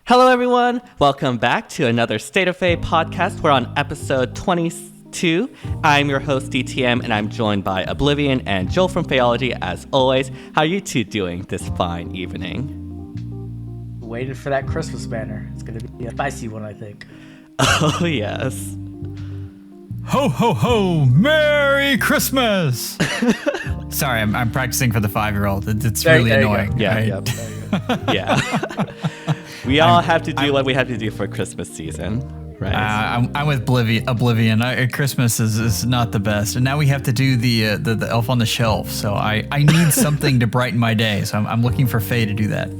Hello, everyone. Welcome back to another State of FEH Podcast. We're on episode 22. I'm your host, DTM, and I'm joined by Oblivion and Joel from Phaeology, as always. How are you two doing this fine evening? Waiting for that Christmas banner. It's going to be a spicy one, I think. Oh, yes. Ho, ho, ho! Merry Christmas! Sorry, I'm practicing for the 5-year-old. It's really annoying. Yeah, right? yep. Yeah. We all have to do what we have to do for Christmas season, right? I'm with Oblivion. Christmas is not the best, and now we have to do the Elf on the Shelf. So I need something to brighten my day. So I'm looking for Faye to do that.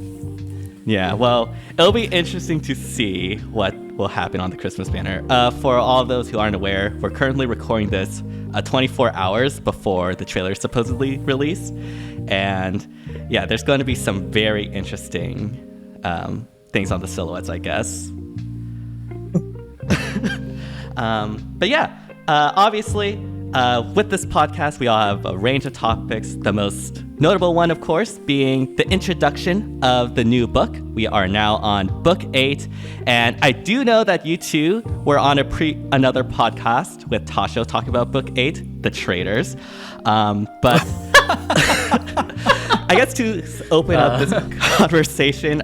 Yeah, well, it'll be interesting to see what will happen on the Christmas banner. For all of those who aren't aware, we're currently recording this 24 hours before the trailer is supposedly released, and yeah, there's going to be some very interesting things on the silhouettes, I guess. But yeah, obviously, with this podcast, we all have a range of topics. The most notable one, of course, being the introduction of the new book. We are now on Book VIII, and I do know that you two were on another podcast with Tasho talking about Book VIII, The Traders. But I guess to open up this conversation,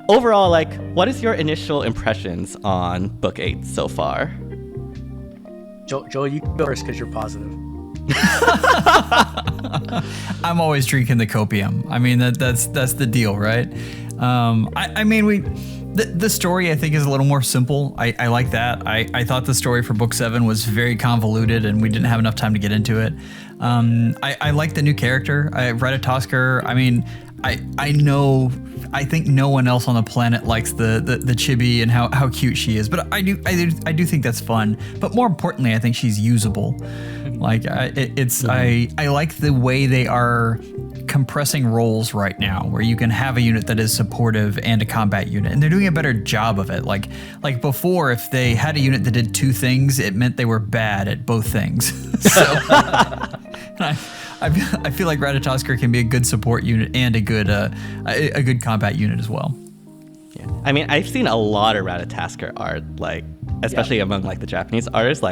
overall, what is your initial impressions on Book VIII so far? Joel, you go first because you're positive. I'm always drinking the copium. I mean, that's the deal, right? The story, I think, is a little more simple. I like that. I thought the story for Book VII was very convoluted, and we didn't have enough time to get into it. I like the new character, Ratatoskr. I mean, I think no one else on the planet likes the chibi and how cute she is, but I do think that's fun. But more importantly, I think she's usable. I like the way they are compressing roles right now, where you can have a unit that is supportive and a combat unit, and they're doing a better job of it. Like before, if they had a unit that did two things, it meant they were bad at both things. So I feel like Ratatoskr can be a good support unit and a good combat unit as well. Yeah, I mean, I've seen a lot of Ratatoskr art, especially among the Japanese artists.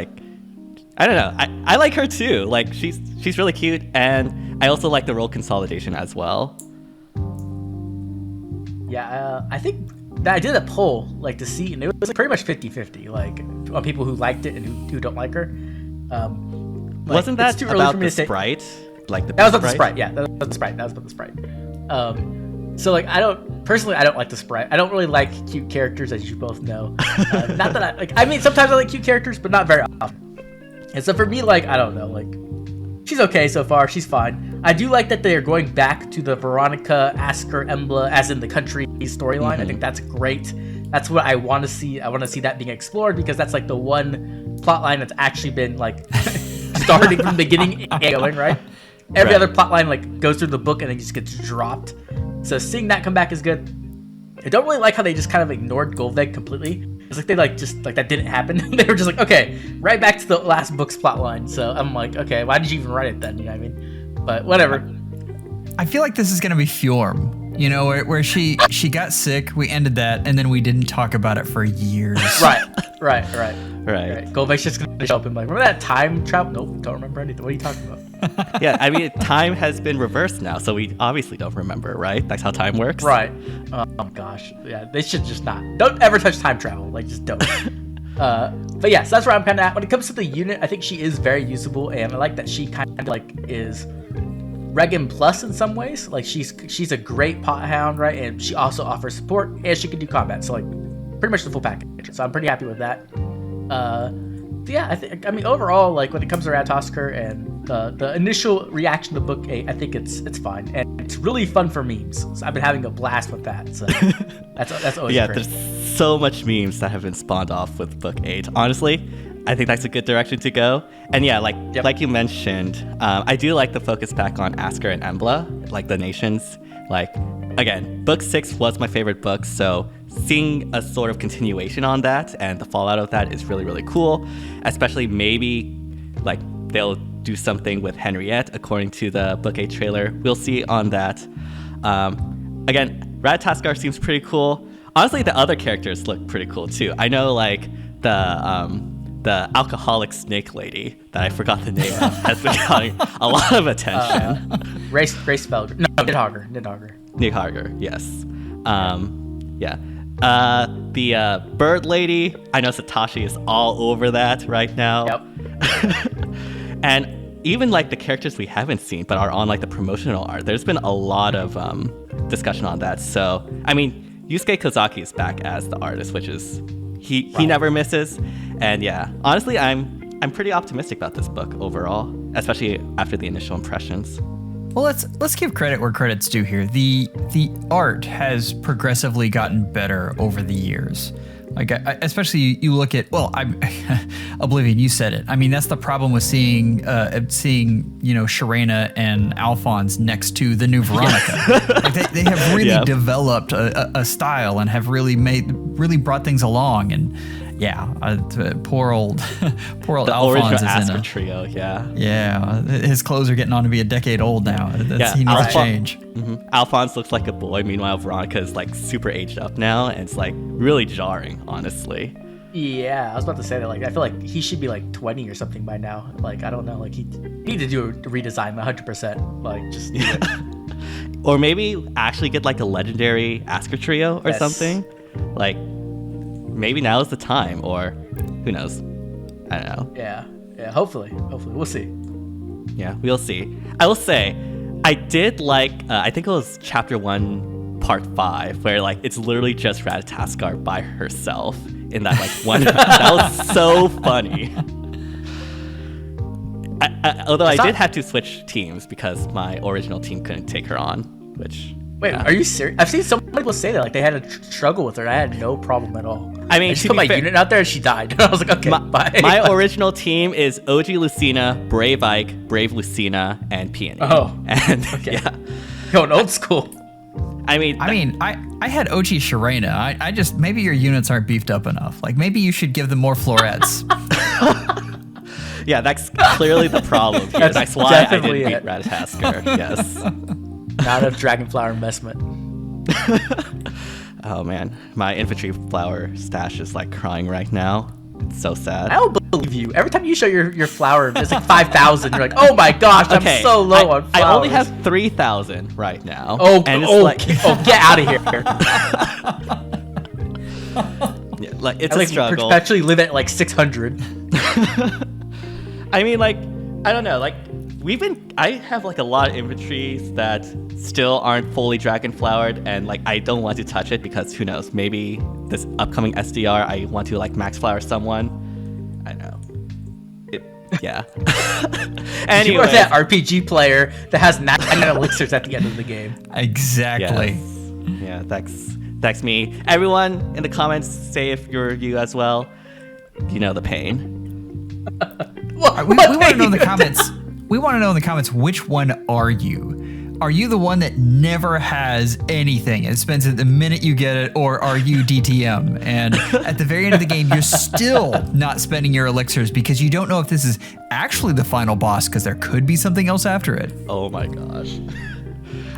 I don't know, I like her too. She's really cute, and I also like the role consolidation as well. Yeah, I think that I did a poll to see, and it was pretty much 50-50, on people who liked it and who don't like her. Wasn't that too about the sprite? That was about the sprite. Yeah, that was about the sprite. So I don't like the sprite. I don't really like cute characters, as you both know. Not that I mean, sometimes I like cute characters, but not very often. And so for me, I don't know, she's okay so far. She's fine. I do like that they are going back to the Veronica, Asker, Embla, as in the country storyline. I think that's great. That's what I want to see. I want to see that being explored, because that's the one plot line that's actually been starting from the beginning and going, right? Every other plotline goes through the book and then just gets dropped. So seeing that come back is good. I don't really like how they just kind of ignored Gullveig completely. It's they that didn't happen. They were just okay, right back to the last book's plotline. So I'm okay, why did you even write it then? You know what I mean? But whatever. I feel like this is gonna be Fjorm. Where she got sick, we ended that, and then we didn't talk about it for years. Right. Gullveig's just gonna show up and remember that time travel? Nope, don't remember anything. What are you talking about? Yeah, I mean, time has been reversed now, so we obviously don't remember, right? That's how time works. Right. Oh gosh, yeah, they should just not. Don't ever touch time travel. Just don't. But yeah, so that's where I'm kind of at. When it comes to the unit, I think she is very usable, and I like that she kind of is Regan Plus in some ways. She's a great pot hound, right? And she also offers support, and she can do combat. So pretty much the full package. So I'm pretty happy with that. Yeah, I mean overall, when it comes to Ratatoskr and the initial reaction to Book VIII, I think it's fine, and it's really fun for memes. So I've been having a blast with that. So that's always great. There's so much memes that have been spawned off with Book VIII. Honestly, I think that's a good direction to go. And yeah, like you mentioned, I do like the focus back on Asker and Embla, the nations. Again, Book VI was my favorite book, so seeing a sort of continuation on that and the fallout of that is really, really cool. Especially maybe they'll do something with Henriette according to the Book VIII trailer. We'll see on that. Again, Ratatoskr seems pretty cool. honestly, the other characters look pretty cool too. I know like the alcoholic snake lady that I forgot the name of has been getting a lot of attention. Race Felger. No, Nidhogger. Nidhogger, yes. Yeah. The bird lady, I know Satoshi is all over that right now. Yep. And even like the characters we haven't seen but are on like the promotional art, there's been a lot of discussion on that. So, I mean, Yusuke Kozaki is back as the artist, which is he never misses. And yeah, honestly, I'm pretty optimistic about this book overall, especially after the initial impressions. Well, let's give credit where credit's due here. The art has progressively gotten better over the years. Like, especially you look at, well, I'm Oblivion, you said it. I mean, that's the problem with seeing Sharena and Alphonse next to the new Veronica. Like they have really developed a style and have really brought things along. And yeah, poor old Alphonse is in a trio. Yeah, his clothes are getting on to be a decade old now. He needs to change. Mm-hmm. Alphonse looks like a boy. Meanwhile, Veronica is like super aged up now, and it's like really jarring, honestly. Yeah, I was about to say that. Like, I feel like he should be like 20 or something by now. Like, I don't know. Like, he need to do a redesign 100%. Like, just do it. Or maybe actually get like a legendary Asker trio or something. Like, maybe now is the time, or who knows? I don't know. Yeah. Hopefully, we'll see. Yeah, we'll see. I will say, I did like. I think it was chapter 1, part 5, where like it's literally just Ratatoskr by herself in that like one. That was so funny. Although I did have to switch teams because my original team couldn't take her on. Which wait, are you serious? I've seen some people say that like they had a struggle with her. I had no problem at all. I mean, I just put my unit out there and she died. I was like, okay, bye. My original team is OG Lucina, Brave Ike, Brave Lucina, and Peony. Oh, and okay. Yeah, going old school. I mean, I had OG Sharena. I just maybe your units aren't beefed up enough. Like maybe you should give them more florets. Yeah, that's clearly the problem here. That's why I didn't beat Ratatoskr. Yes. Not enough Dragonflower investment. Oh man, my infantry flower stash is like crying right now. It's so sad. I don't believe you. Every time you show your flower, it's like 5,000. You're like, oh my gosh, okay, I'm so low on flowers. I only have 3,000 right now. Oh, and it's get out of here. Yeah, like it's a struggle. Perpetually live at like 600. I mean, like, I don't know, like. I have like a lot of infantries that still aren't fully dragon flowered, and like I don't want to touch it because who knows, maybe this upcoming SDR I want to like max flower someone. I know. Yeah. Anyway, you are that RPG player that has 9 elixirs at the end of the game. Exactly. Yes. Yeah, that's me. Everyone in the comments, say if you're you as well. You know the pain. We want to know in the comments. We want to know in the comments, which one are you? Are you the one that never has anything and spends it the minute you get it, or are you DTM? And at the very end of the game, you're still not spending your elixirs because you don't know if this is actually the final boss because there could be something else after it. Oh my gosh.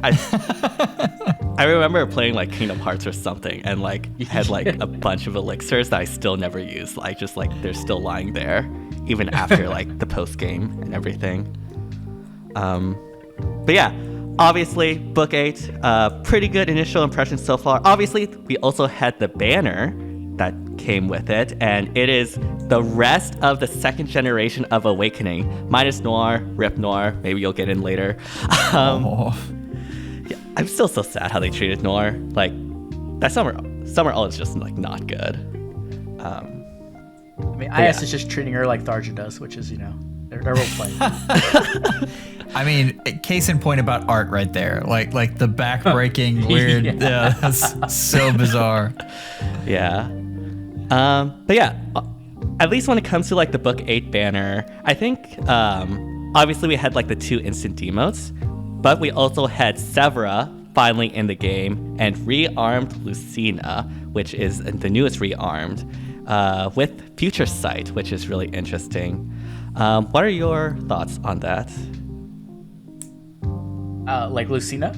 I remember playing like Kingdom Hearts or something and like had like a bunch of elixirs that I still never used. Like just like they're still lying there even after like the post game and everything. But yeah, obviously Book VIII, pretty good initial impressions so far. Obviously, we also had the banner that came with it, and it is the rest of the second generation of Awakening, minus Noir, Rip Noir. Maybe you'll get in later. Yeah, I'm still so sad how they treated Noir. Like that Summer All is just like not good. I mean, IS is just treating her like Tharja does, which is, they're role playing. I mean, case in point about art right there. Like the back-breaking, weird, yeah, that's so bizarre. Yeah. But yeah, at least when it comes to like the Book VIII banner, I think obviously we had like the 2 instant demotes, but we also had Severa finally in the game and rearmed Lucina, which is the newest rearmed, with Future Sight, which is really interesting. What are your thoughts on that? Like Lucina?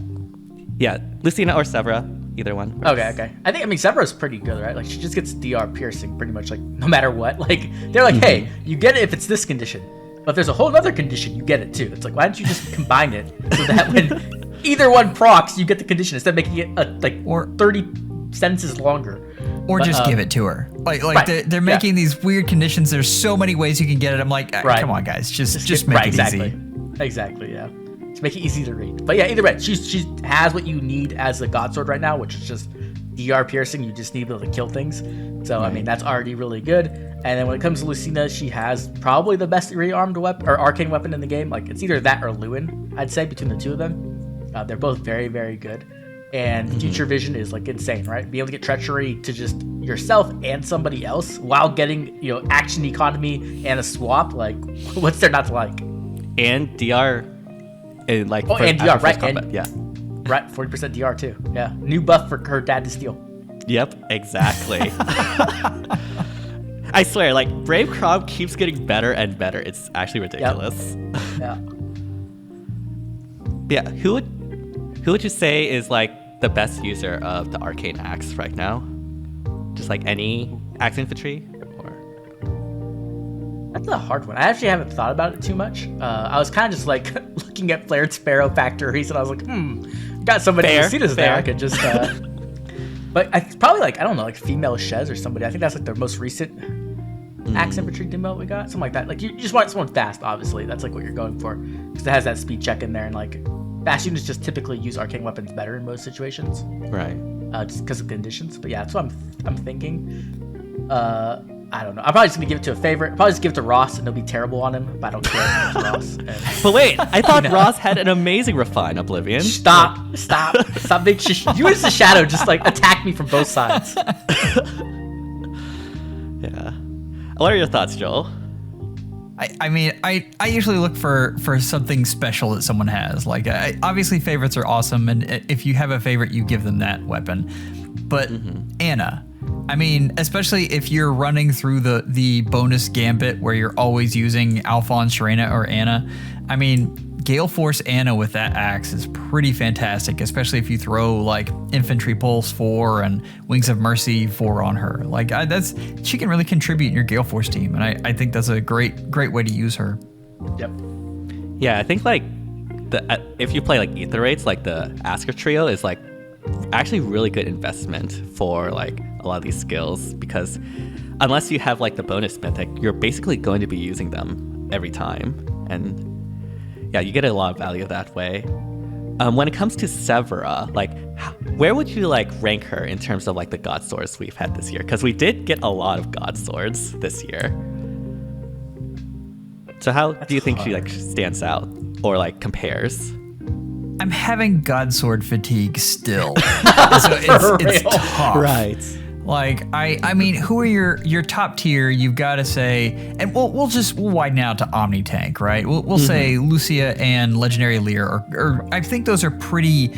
Yeah, Lucina or Severa. either one. Okay. I mean, Severa's pretty good, right? Like, she just gets DR piercing pretty much, like, no matter what. Like, they're like, hey, you get it if it's this condition. But if there's a whole other condition, you get it too. It's like, why don't you just combine it so that when either one procs, you get the condition instead of making it or 30 sentences longer. Or just give it to her. Like right. they're making these weird conditions. There's so many ways you can get it. I'm like, come on, guys, just make it easy. Exactly, yeah. Just make it easy to read. But yeah, either way, she has what you need as a God Sword right now, which is just DR piercing. You just need to be able to kill things. So I mean, that's already really good. And then when it comes to Lucina, she has probably the best rearmed weapon or arcane weapon in the game. Like, it's either that or Lewin, I'd say, between the two of them. They're both very, very good. And future vision is like insane, right? Be able to get treachery to just yourself and somebody else while getting, action economy and a swap. Like, what's there not to like? And DR, and DR, right? And, yeah, right. 40% DR too. Yeah, new buff for her dad to steal. Yep, exactly. I swear, like, Brave Crom keeps getting better and better. It's actually ridiculous. Yep. Yeah. Who would you say is like the best user of the arcane axe right now? Just like any axe infantry? That's a hard one. I actually haven't thought about it too much. I was kind of just like looking at Flared Sparrow factories, and I was like, got somebody who sees there. I could just. But it's probably like, I don't know, like female Shez or somebody. I think that's like their most recent axe infantry demo we got, something like that. Like, you just want someone fast, obviously. That's like what you're going for, because it has that speed check in there, and like. Fast units just typically use arcane weapons better in most situations. Right. Just because of conditions. But yeah, that's what I'm thinking. I don't know. I'm probably just going to give it to a favorite. I'll probably just give it to Ross, and it'll be terrible on him, but I don't care. It's Ross. But wait, I thought Ross had an amazing refine Oblivion. Stop being you as the shadow just like attack me from both sides. Yeah. What are your thoughts, Joel? I mean, I usually look for something special that someone has. Like, obviously favorites are awesome, and if you have a favorite, you give them that weapon. But Anna, I mean, especially if you're running through the bonus gambit where you're always using Alphonse, Sharena, or Anna, I mean, Gale Force Anna with that axe is pretty fantastic, especially if you throw like Infantry Pulse 4 and Wings of Mercy 4 on her. Like, she can really contribute in your Gale Force team, and I think that's a great way to use her. Yep. Yeah, I think like if you play like Aetherites, like the Asker trio is like actually really good investment for like a lot of these skills, because unless you have like the bonus mythic, you're basically going to be using them every time, and yeah, you get a lot of value that way. When it comes to Severa, like, where would you like rank her in terms of like the God Swords we've had this year? Because we did get a lot of God Swords this year. So how do you think she like stands out or like compares? I'm having God Sword fatigue still. So it's tough. Right. Like, I mean, who are your top tier? You've got to say, and we'll widen out to Omni Tank, right? We'll say Lucia and Legendary Lear, or I think those are pretty,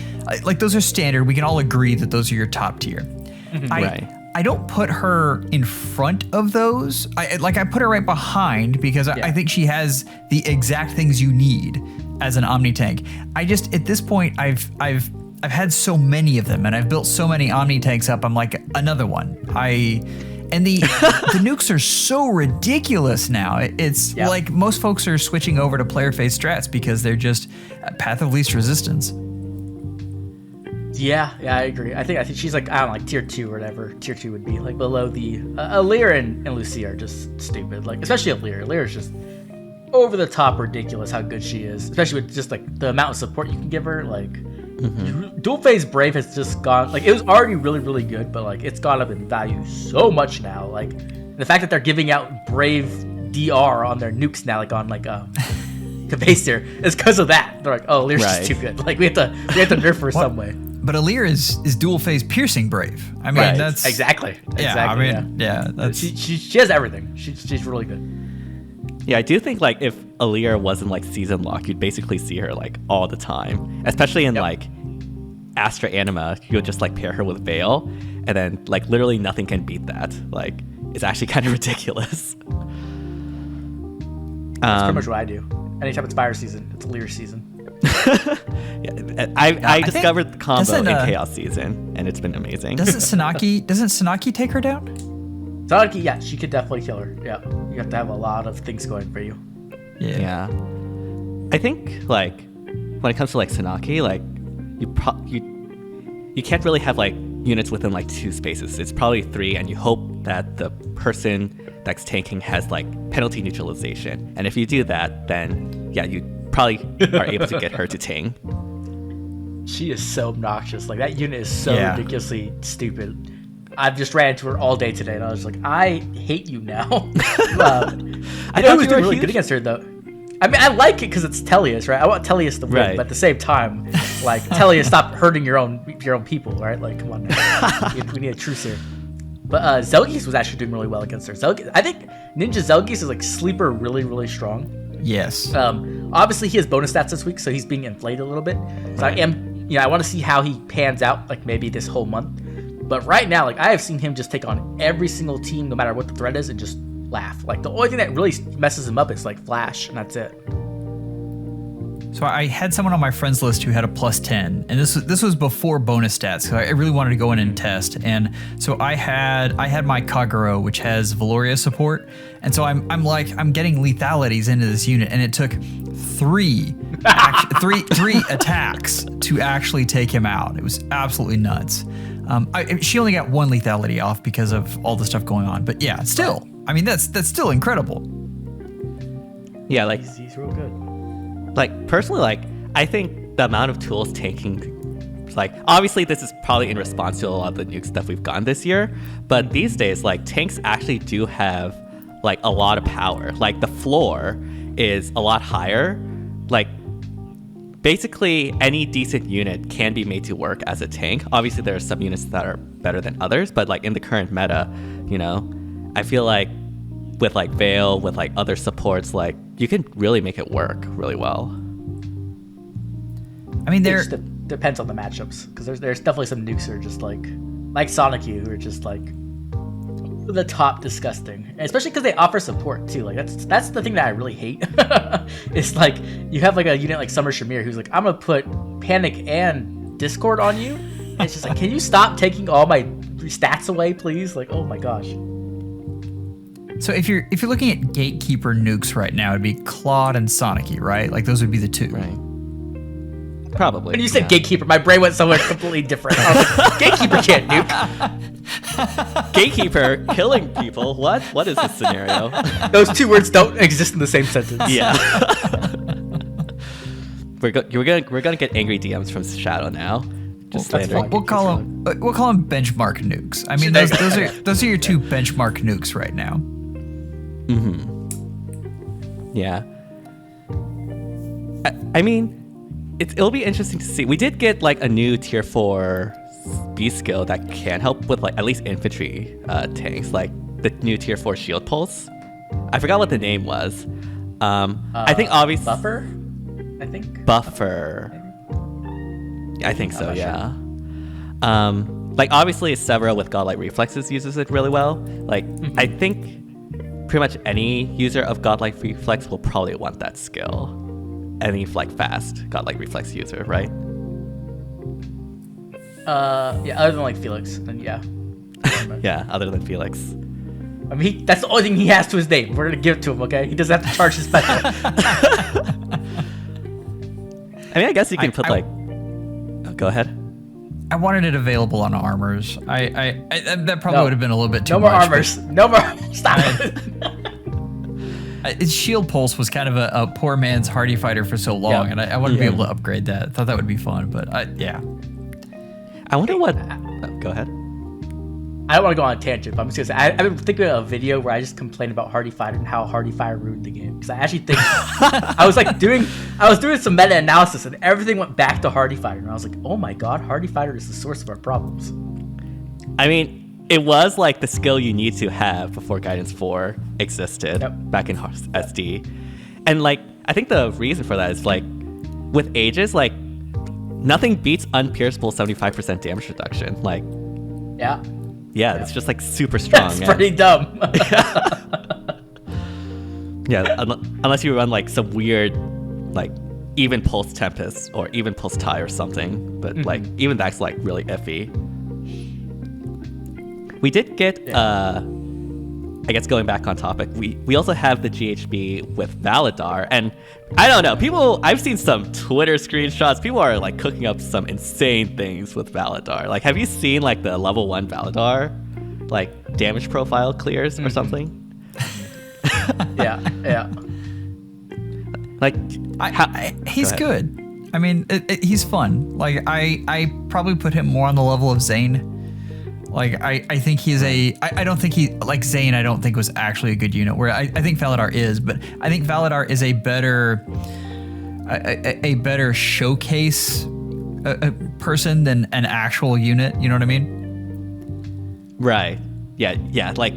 like, those are standard. We can all agree that those are your top tier. Right. I don't put her in front of those. I put her right behind, because I think she has the exact things you need as an Omni Tank. I just, at this point, I've had so many of them, and I've built so many Omni Tanks up. I'm like, another one. And the nukes are so ridiculous now. It's like most folks are switching over to player phase strats because they're just path of least resistance. Yeah, I agree. I think she's like, I don't know, like tier 2 or whatever tier 2 would be, like below the Lear and Lucy are just stupid. Like, especially Lear. Lear is just over the top ridiculous how good she is, especially with just like the amount of support you can give her. Like, Dual Phase Brave has just gone, like, it was already really, really good, but like it's gone up in value so much now. Like, the fact that they're giving out Brave DR on their nukes now, like on like Kvasir, is because of that. They're like, oh, Lear's just too good. Like, we have to nerf her some way. But Alir is dual phase piercing brave. I mean, that's exactly. Yeah, I mean, that's she has everything. She's really good. Yeah, I do think like if Alir wasn't like season lock, you'd basically see her like all the time, especially in like Astra Anima. You'll just like pair her with Veil, and then like literally nothing can beat that. Like, it's actually kind of ridiculous. That's pretty much what I do. Anytime it's fire season, it's Alir season. I discovered the combo in Chaos Season, and it's been amazing. Doesn't Sanaki take her down? Sanaki, yeah, she could definitely kill her. Yeah, you have to have a lot of things going for you. Yeah. I think like when it comes to like Sanaki, like you can't really have like units within like 2 spaces. It's probably 3, and you hope that the person that's tanking has like penalty neutralization. And if you do that, then yeah, you probably are able to get her to tank. She is so obnoxious. Like that unit is so ridiculously stupid. I've just ran into her all day today, and I was like, I hate you now. I know who's doing really good against her though. I mean, I like it because it's Tellius, right? I want Tellius to win, but at the same time, like Tellius, stop hurting your own people, right? Like, come on, now. We need a truce here. But Zelgis was actually doing really well against her. I think Ninja Zelgis is like sleeper really, really strong. Yes. Obviously he has bonus stats this week, so he's being inflated a little bit. So I want to see how he pans out, like maybe this whole month. But right now, like I have seen him just take on every single team, no matter what the threat is, and just laugh. Like the only thing that really messes him up is like Flash, and that's it. So I had someone on my friends list who had a +10, and this was before bonus stats. So I really wanted to go in and test, and so I had my Kagero, which has Valoria support, and so I'm getting lethalities into this unit, and it took three attacks to actually take him out. It was absolutely nuts. She only got 1 lethality off because of all the stuff going on, but yeah, still, I mean that's still incredible. Yeah, like he's real good. Like personally, like I think the amount of tools tanking, like obviously this is probably in response to a lot of the nuke stuff we've gotten this year, but these days like tanks actually do have like a lot of power. Like the floor is a lot higher. Like basically any decent unit can be made to work as a tank. Obviously there are some units that are better than others, but like in the current meta, you know, I feel like with like Veil, with like other supports, like you can really make it work really well. I mean, there depends on the matchups, because there's definitely some nukes who are just like Sonic U, who are just like the top disgusting, and especially because they offer support too. Like that's the thing that I really hate. It's like you have like a unit like Summer Shamir who's like, I'm gonna put Panic and Discord on you, and it's just like, can you stop taking all my stats away, please? Like, oh my gosh. So if you're looking at Gatekeeper nukes right now, it'd be Claude and Sonic, right? Like those would be the 2. Right. Probably. When you said Gatekeeper, my brain went somewhere completely different. I was like, Gatekeeper can't nuke. Gatekeeper killing people? What? What is this scenario? Those 2 words don't exist in the same sentence. Yeah. We're gonna get angry DMs from Shadow now. Just we'll call them benchmark nukes. I mean, those are your 2 benchmark nukes right now. Mm-hmm. Yeah. I mean, it'll be interesting to see. We did get like a new tier 4 B skill that can help with like at least infantry tanks, like the new tier 4 shield pulse. I forgot what the name was. I think obviously Buffer. I think Buffer. I think so. Yeah. Like obviously Severo with Godlike Reflexes uses it really well. Like I think pretty much any user of Godlike Reflex will probably want that skill. Any like fast Godlike Reflex user, right? Yeah, other than like Felix, then yeah. Yeah, other than Felix. I mean, that's the only thing he has to his name. We're gonna give it to him, okay? He doesn't have to charge his special. I mean, I guess you can put like. Oh, go ahead. I wanted it available on armors. That probably would have been a little bit too much. No more armors. No more. Stop it. Shield Pulse was kind of a poor man's hardy fighter for so long, and I wanted to be able to upgrade that. I thought that would be fun, but yeah. I wonder what. Go ahead. I don't want to go on a tangent, but I'm just gonna say I've been thinking of a video where I just complained about Hardy Fighter and how Hardy Fire ruined the game, because I actually think I was doing some meta analysis and everything went back to Hardy Fighter, and I was like, oh my god, Hardy Fighter is the source of our problems. I mean, it was like the skill you need to have before Guidance 4 existed back in SD, and like I think the reason for that is like with Aegis, like nothing beats unpierceable 75% damage reduction. Like yeah, it's just like super strong. That's pretty dumb. Yeah, unless you run like some weird like even Pulse Tempest or even Pulse Tie or something. But like even that's like really iffy. We did get I guess going back on topic, we also have the GHB with Valadar, and I don't know, I've seen some Twitter screenshots, people are like cooking up some insane things with Valadar. Like, have you seen like the level 1 Valadar like damage profile clears or something? Yeah. Like he's good. I mean, he's fun. Like I probably put him more on the level of Zane. Like, I think he's I don't think he, like Zane, I don't think was actually a good unit, where I think Valadar is, but I think Valadar is a better showcase person than an actual unit, you know what I mean? Right. Yeah, like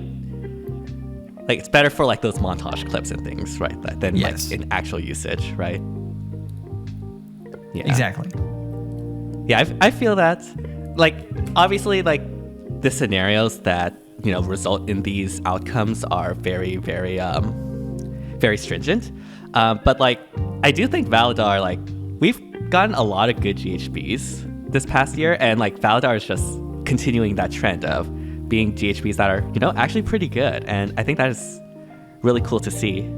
it's better for like those montage clips and things, right? Than Yes. like in actual usage, right? Yeah. Exactly. Yeah, I feel that. Like, obviously, like, the scenarios that, you know, result in these outcomes are very, very, very stringent. But, like, I do think Valadar, like, we've gotten a lot of good GHBs this past year, and, like, Valadar is just continuing that trend of being GHBs that are, you know, actually pretty good. And I think that is really cool to see.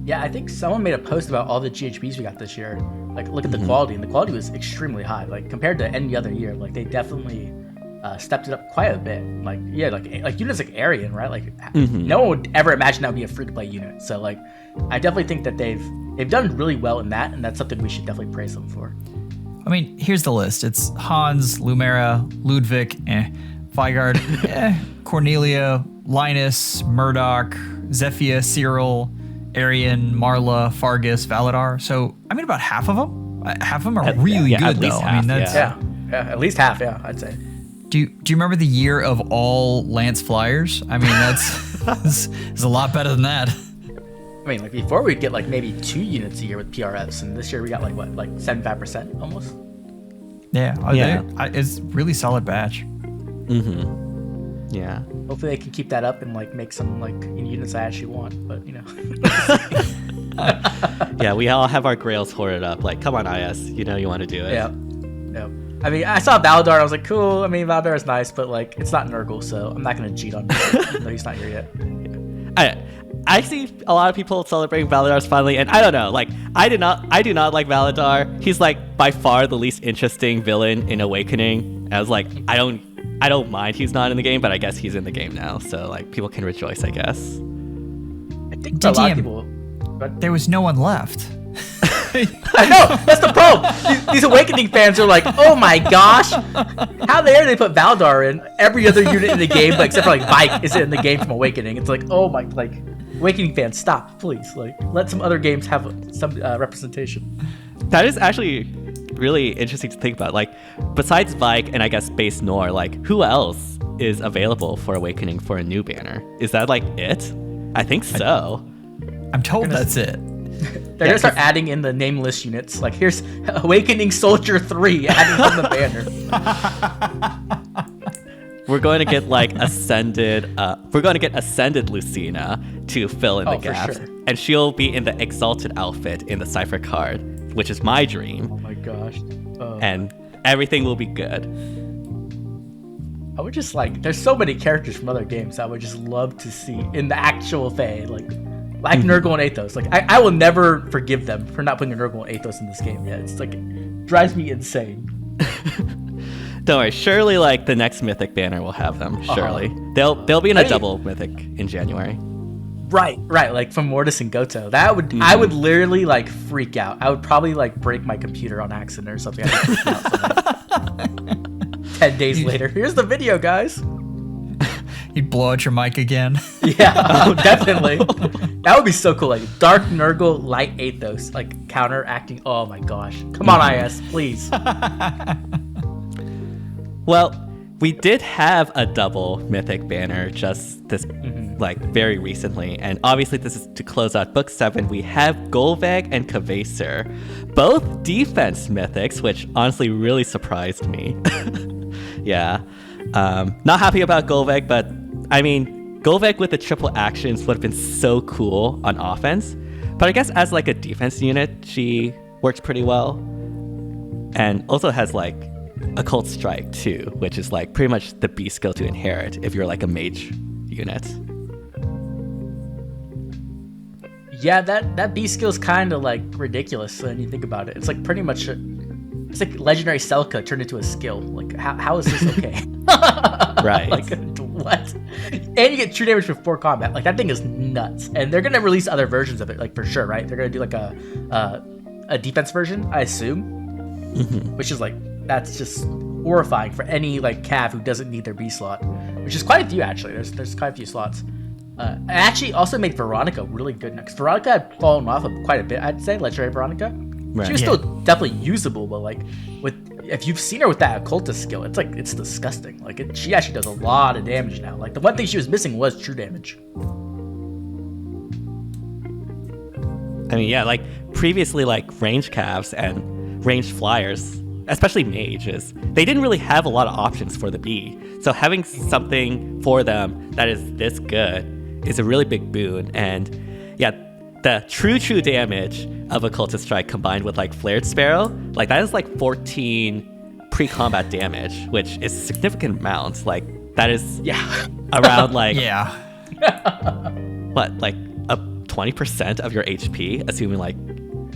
Yeah, I think someone made a post about all the GHBs we got this year. Like, look at the quality, and the quality was extremely high. Like, compared to any other year, like, they definitely stepped it up quite a bit. Like, yeah, like units like Arian, right? Like, no one would ever imagine that would be a free-to-play unit. So, like, I definitely think that they've done really well in that, and that's something we should definitely praise them for. I mean, here's the list. It's Hans, Lumera, Ludwig, Vigard, Cornelia, Linus, Murdoch, Zephia, Cyril, Arian, Marla, Fargus, Valadar. So, I mean, about half of them. Half of them are really good, though. Half, I mean, that's yeah, at least half. Yeah, I'd say. Do you remember the year of all Lance Flyers? I mean, that's a lot better than that. I mean, like, before we'd get like maybe 2 units a year with PRFs, and this year we got like 75% almost. Yeah, it's really solid batch. Yeah. Hopefully they can keep that up and like make some like units I actually want, but you know. Yeah, we all have our grails hoarded up. Like, come on, IS, you know you want to do it. Yeah. I mean, I saw Valadar, I was like, cool. I mean, Valadar is nice, but like, it's not Nurgle, so I'm not gonna cheat on him, even though he's not here yet. I see a lot of people celebrating Valadar's finally, and I don't know. Like, I do not like Valadar. He's like by far the least interesting villain in Awakening. And I was like, I don't mind he's not in the game, but I guess he's in the game now, so like people can rejoice, I guess. I think for a lot of people, there was no one left. I know, that's the problem. These Awakening fans are like, oh my gosh, how dare they put Valadar in every other unit in the game, but except for like Vike is in the game from Awakening. It's like, oh my, like, Awakening fans, stop, please. Like, let some other games have some representation. That is actually really interesting to think about. Like, besides Vike and I guess Base Nor, like, who else is available for Awakening for a new banner? Is that like it? I think so. I'm told that's it. They're gonna start adding in the nameless units. Like, here's Awakening Soldier 3 adding on the banner. We're going to get like Ascended. We're going to get Ascended Lucina to fill in the gaps, sure. And she'll be in the Exalted outfit in the Cypher card, which is my dream. Oh my gosh. And everything will be good. I would just like, there's so many characters from other games I would just love to see in the actual FEH, like Nurgle and Athos. Like, I will never forgive them for not putting a Nurgle and Athos in this game. Yeah, it's like, it drives me insane. Don't worry, surely like the next Mythic banner will have them. Surely they'll be in a double Mythic in January. Right. Like from Mortis and Goto. That would I would literally like freak out. I would probably like break my computer on accident or something. I'd be freaking out, so, like, 10 days later, here's the video, guys. You'd blow out your mic again. Yeah, definitely. That would be so cool. Like Dark Nurgle, Light Athos, like counteracting. Oh my gosh. Come on, IS, please. Well, we did have a double Mythic banner just this, like, very recently. And obviously this is to close out Book 7. We have Gullveig and Kvasir, both defense Mythics, which honestly really surprised me. Yeah. Not happy about Gullveig, but I mean, Gullveig with the triple actions would have been so cool on offense. But I guess as like a defense unit, she works pretty well. And also has like Occult Strike too, which is like pretty much the B skill to inherit if you're like a mage unit. Yeah, that B skill is kind of like ridiculous when you think about it. It's like pretty much it's like legendary Selka turned into a skill. Like how is this okay? Right. Like what? And you get true damage before combat. Like that thing is nuts. And they're gonna release other versions of it, like for sure, right? They're gonna do like a defense version, I assume. Which is like, that's just horrifying for any like cav who doesn't need their B slot, which is quite a few actually. There's quite a few slots. I actually also made Veronica really good now, because Veronica had fallen off of quite a bit, I'd say, legendary Veronica. Right. She was still definitely usable, but like if you've seen her with that occultist skill, it's disgusting. Like she actually does a lot of damage now. Like the one thing she was missing was true damage. I mean, yeah, like previously, like range calves and ranged flyers, especially mages, they didn't really have a lot of options for the B. So having something for them that is this good is a really big boon. And yeah, the true damage of Occultist Strike combined with like Flared Sparrow, like that is like 14 pre-combat damage, which is a significant amount. Like that is around like what, like a 20% of your HP, assuming like,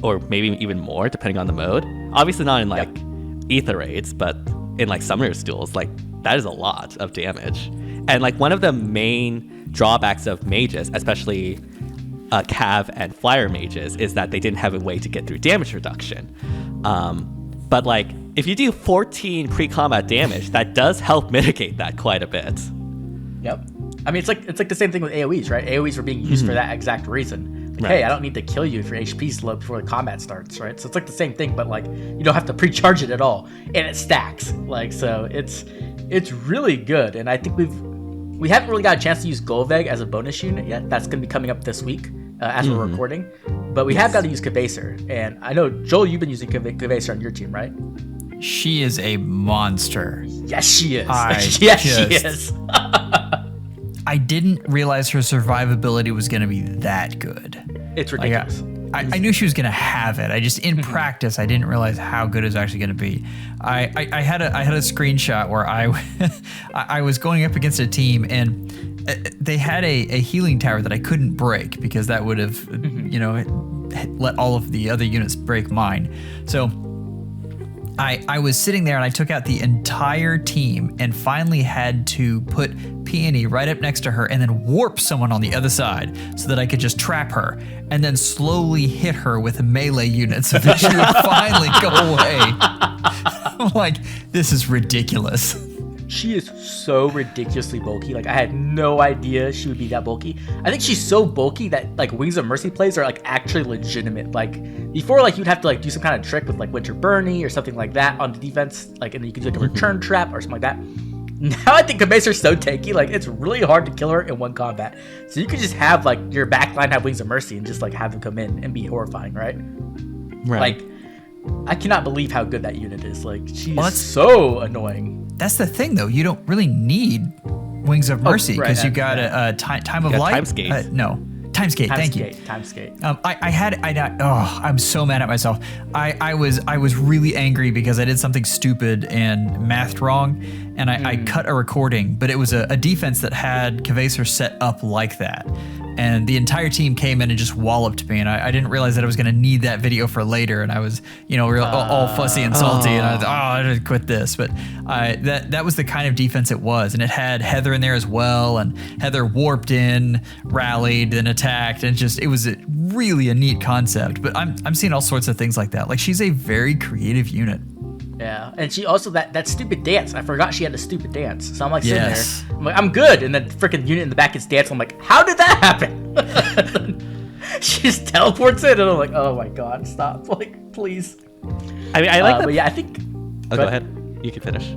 or maybe even more depending on the mode. Obviously not in like ether raids, but in like summoner's duels, like that is a lot of damage. And like one of the main drawbacks of mages, especially cav and flyer mages, is that they didn't have a way to get through damage reduction. But like if you do 14 pre-combat damage, that does help mitigate that quite a bit. Yep. I mean, it's like the same thing with AoEs, right? AoEs were being used for that exact reason. Like, Right. hey, I don't need to kill you if your HP's low before the combat starts, right? So it's like the same thing, but like you don't have to pre-charge it at all, and it stacks. Like so, it's really good. And I think we haven't really got a chance to use Gullveig as a bonus unit yet. That's going to be coming up this week as we're recording. But we have got to use Kvasir, and I know Joel, you've been using Kvasir on your team, right? She is a monster. Yes, she is. She is. I didn't realize her survivability was going to be that good. It's ridiculous. Like, I knew she was going to have it. I just, in practice, I didn't realize how good it was actually going to be. I had a screenshot where I was going up against a team, and they had a healing tower that I couldn't break because that would have, let all of the other units break mine. So I was sitting there and I took out the entire team and finally had to put Peony right up next to her and then warp someone on the other side so that I could just trap her and then slowly hit her with a melee unit so that she would finally go away. I'm like, this is ridiculous. She is so ridiculously bulky. Like, I had no idea she would be that bulky. I think she's so bulky that, like, Wings of Mercy plays are, like, actually legitimate. Like, before, like, you'd have to, like, do some kind of trick with, like, Winter Burnie or something like that on the defense. Like, and then you could do, like, a return trap or something like that. Now I think Kvasir's so tanky, like, it's really hard to kill her in one combat. So you could just have, like, your backline have Wings of Mercy and just, like, have them come in and be horrifying, right? Right. Like, I cannot believe how good that unit is. Like, she's so annoying. That's the thing, though. You don't really need Wings of Mercy because you got a time of light. Timeskate. No, Timeskate. Thank you. Timeskate. I'm so mad at myself. I was really angry because I did something stupid and mathed wrong, and I cut a recording, but it was a defense that had Kvasir set up like that. And the entire team came in and just walloped me, and I didn't realize that I was going to need that video for later, and I was, all fussy and salty, and I thought, I didn't quit this. But that was the kind of defense it was, and it had Heather in there as well, and Heather warped in, rallied, and attacked, and it was really a neat concept. But I'm seeing all sorts of things like that. Like, she's a very creative unit. Yeah, and she also, that stupid dance. I forgot she had a stupid dance. So I'm like sitting there, I'm like, I'm good. And then freaking unit in the back is dancing. I'm like, how did that happen? She just teleports in, and I'm like, oh my god, stop. Like, please. I mean, I like that. But yeah, I think. Go ahead. You can finish.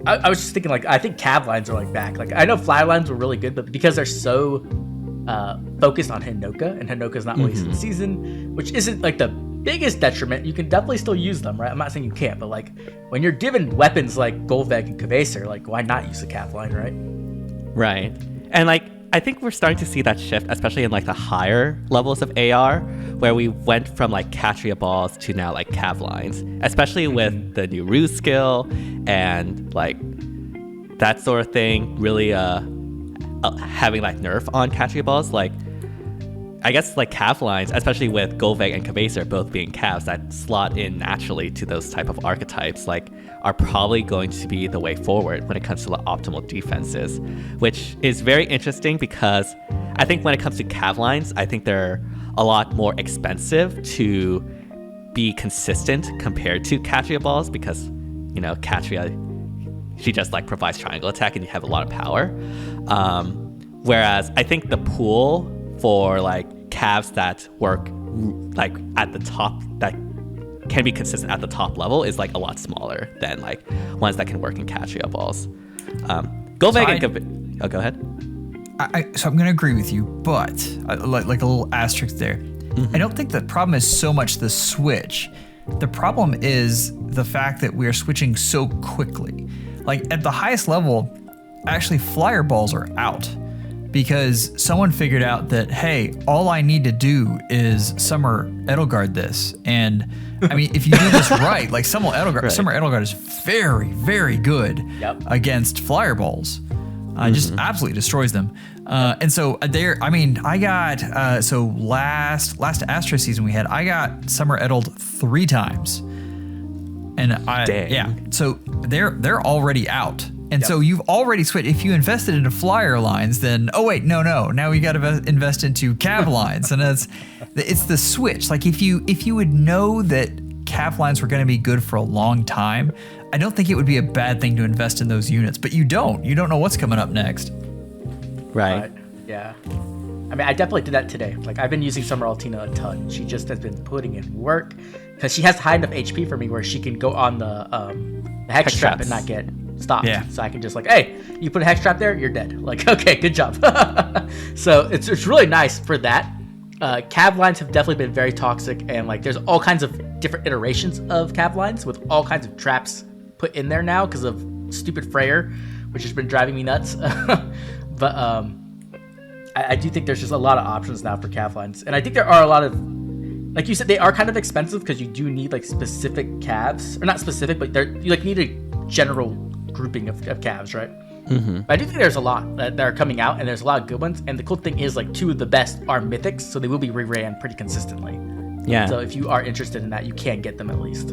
I was just thinking, like, I think cav lines are like back. Like, I know fly lines were really good, but because they're so focused on Hinoka, and Hinoka's not released in the season, which isn't like the biggest detriment, you can definitely still use them, right? I'm not saying you can't, but like when you're given weapons like Gullveig and Kvasir, like why not use the cav line, right? Right. And like I think we're starting to see that shift, especially in like the higher levels of AR, where we went from like Catria balls to now like Cav lines, especially with the new ruse skill and like that sort of thing really having like nerf on Catria balls. Like I guess like Cav lines, especially with Gullveig and Kvasir both being Cavs that slot in naturally to those type of archetypes, like are probably going to be the way forward when it comes to the optimal defenses, which is very interesting because I think when it comes to Cav lines, I think they're a lot more expensive to be consistent compared to Catria balls because, you know, Catria, she just like provides triangle attack and you have a lot of power. Whereas I think the pool for like Cavs that work like at the top, that can be consistent at the top level, is like a lot smaller than like ones that can work in Catria balls. Gullveig and go ahead. So I'm going to agree with you, but like a little asterisk there. Mm-hmm. I don't think the problem is so much the switch. The problem is the fact that we are switching so quickly. Like at the highest level, actually flyer balls are out because someone figured out that, hey, all I need to do is Summer Edelgard this. And I mean, if you do this right, like Summer Edelgard is very, very good against flyer balls. Just absolutely destroys them. And so I got, so last Astra season we had, I got Summer Edled 3 times. And so they're already out. And so you've already switched. If you invested into flyer lines, then, oh wait, no. Now we got to invest into Cav lines. And it's the switch. Like if you would know that Cav lines were going to be good for a long time, I don't think it would be a bad thing to invest in those units, but you don't know what's coming up next. Right. Yeah. I mean, I definitely did that today. Like I've been using Summer Altina a ton. She just has been putting in work because she has high enough HP for me where she can go on the hex trap and not get stopped. Yeah. So I can just like, hey, you put a hex trap there, you're dead. Like, okay, good job. So it's really nice for that. Cav lines have definitely been very toxic, and like there's all kinds of different iterations of Cav lines with all kinds of traps put in there now because of stupid Freyr, which has been driving me nuts. But I do think there's just a lot of options now for Cav lines, and I think there are a lot of, like you said, they are kind of expensive because you do need like specific Cavs, or not specific, but you like need a general grouping of Cavs, right? Mm-hmm. But I do think there's a lot that are coming out, and there's a lot of good ones. And the cool thing is, like, 2 of the best are mythics, so they will be re-ran pretty consistently. Yeah. So if you are interested in that, you can get them at least.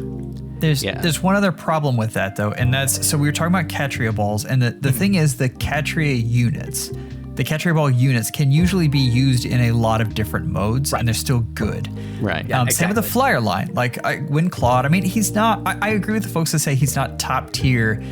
There's one other problem with that though, and that's, so we were talking about Catria balls, and the thing is the Catria units. The Catria ball units can usually be used in a lot of different modes, and they're still good. Right. Yeah, Same with the flyer line. Like Wind Claude, I mean, he's not. I agree with the folks that say he's not top tier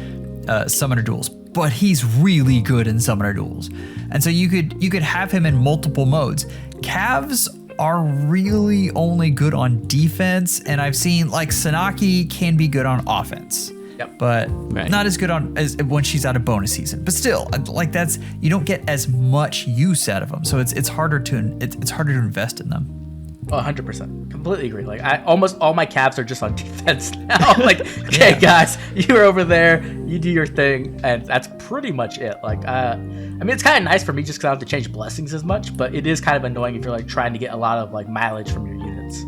summoner duels, but he's really good in summoner duels, and so you could have him in multiple modes. Cavs are really only good on defense, and I've seen like Sanaki can be good on offense. Yep. But not as good as when she's out of bonus season. But still, like that's, you don't get as much use out of them, so it's harder to invest in them. 100%, completely agree. Like almost all my Cavs are just on defense now. Like, okay, guys, you're over there, you do your thing, and that's pretty much it. Like, I mean, it's kind of nice for me just because I don't have to change blessings as much, but it is kind of annoying if you're like trying to get a lot of like mileage from your units.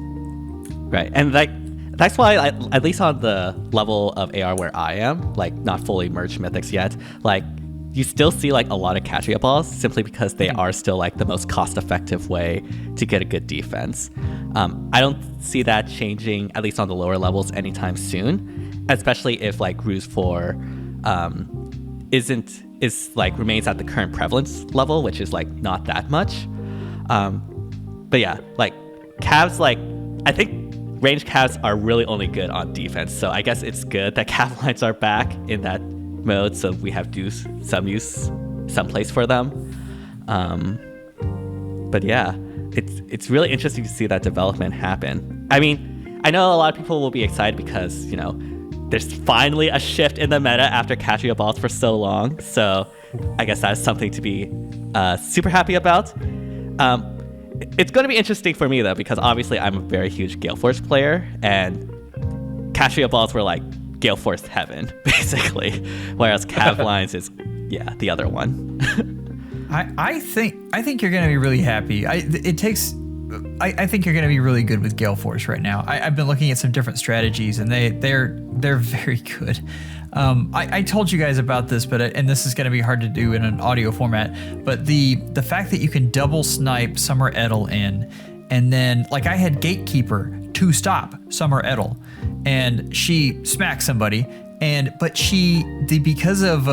Right, and like. That's why, at least on the level of AR where I am, like not fully merged mythics yet, like you still see like a lot of Catria balls simply because they are still like the most cost-effective way to get a good defense. I don't see that changing, at least on the lower levels, anytime soon, especially if like Ruse 4 remains at the current prevalence level, which is like not that much. But yeah, like Cavs, like I think ranged Cavs are really only good on defense, so I guess it's good that Cav lines are back in that mode, so we have some place for them. But yeah, it's really interesting to see that development happen. I mean, I know a lot of people will be excited because, you know, there's finally a shift in the meta after Catria balls for so long, so I guess that's something to be super happy about. It's going to be interesting for me, though, because obviously I'm a very huge Gale Force player, and Catria balls were like Gale Force heaven, basically, whereas Cav lines is, the other one. I think you're gonna be really happy. I think you're gonna be really good with Gale Force right now. I've been looking at some different strategies, and they're very good. I told you guys about this, and this is gonna be hard to do in an audio format. But the fact that you can double snipe Summer Edel in, and then like I had Gatekeeper to stop Summer Edel, and she smacks somebody. But because of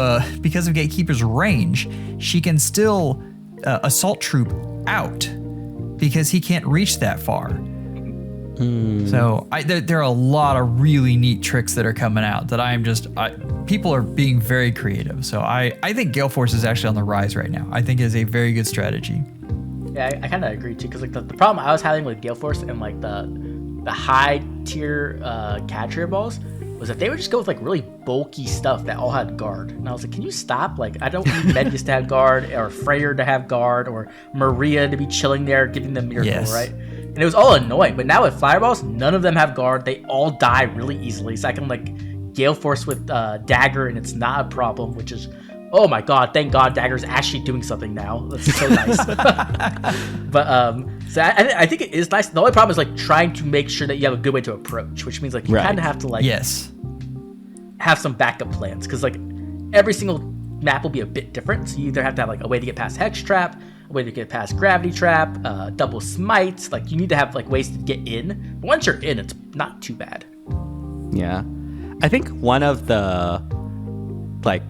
Gatekeeper's range, she can still assault troop out because he can't reach that far. So there are a lot of really neat tricks that are coming out that people are being very creative. So I think Gale Force is actually on the rise right now. I think it is a very good strategy. Yeah, I kind of agree too, because like the problem I was having with Gale Force and like the high tier catcher balls was that they would just go with like really bulky stuff that all had guard, and I was like, can you stop? Like, I don't need Medius to have guard, or Freyr to have guard, or Maria to be chilling there giving them miracle, right? And it was all annoying. But now with fireballs, none of them have guard. They all die really easily, so I can like Gale Force with dagger, and it's not a problem. Which is, oh my god, thank God dagger's actually doing something now. That's so nice. But so I think it is nice. The only problem is like trying to make sure that you have a good way to approach, which means like you kind of have to like have some backup plans, because like every single map will be a bit different. So you either have to have like a way to get past Hex Trap, a way to get past Gravity Trap, double smites. Like you need to have like ways to get in. But once you're in, it's not too bad. Yeah, I think one of the like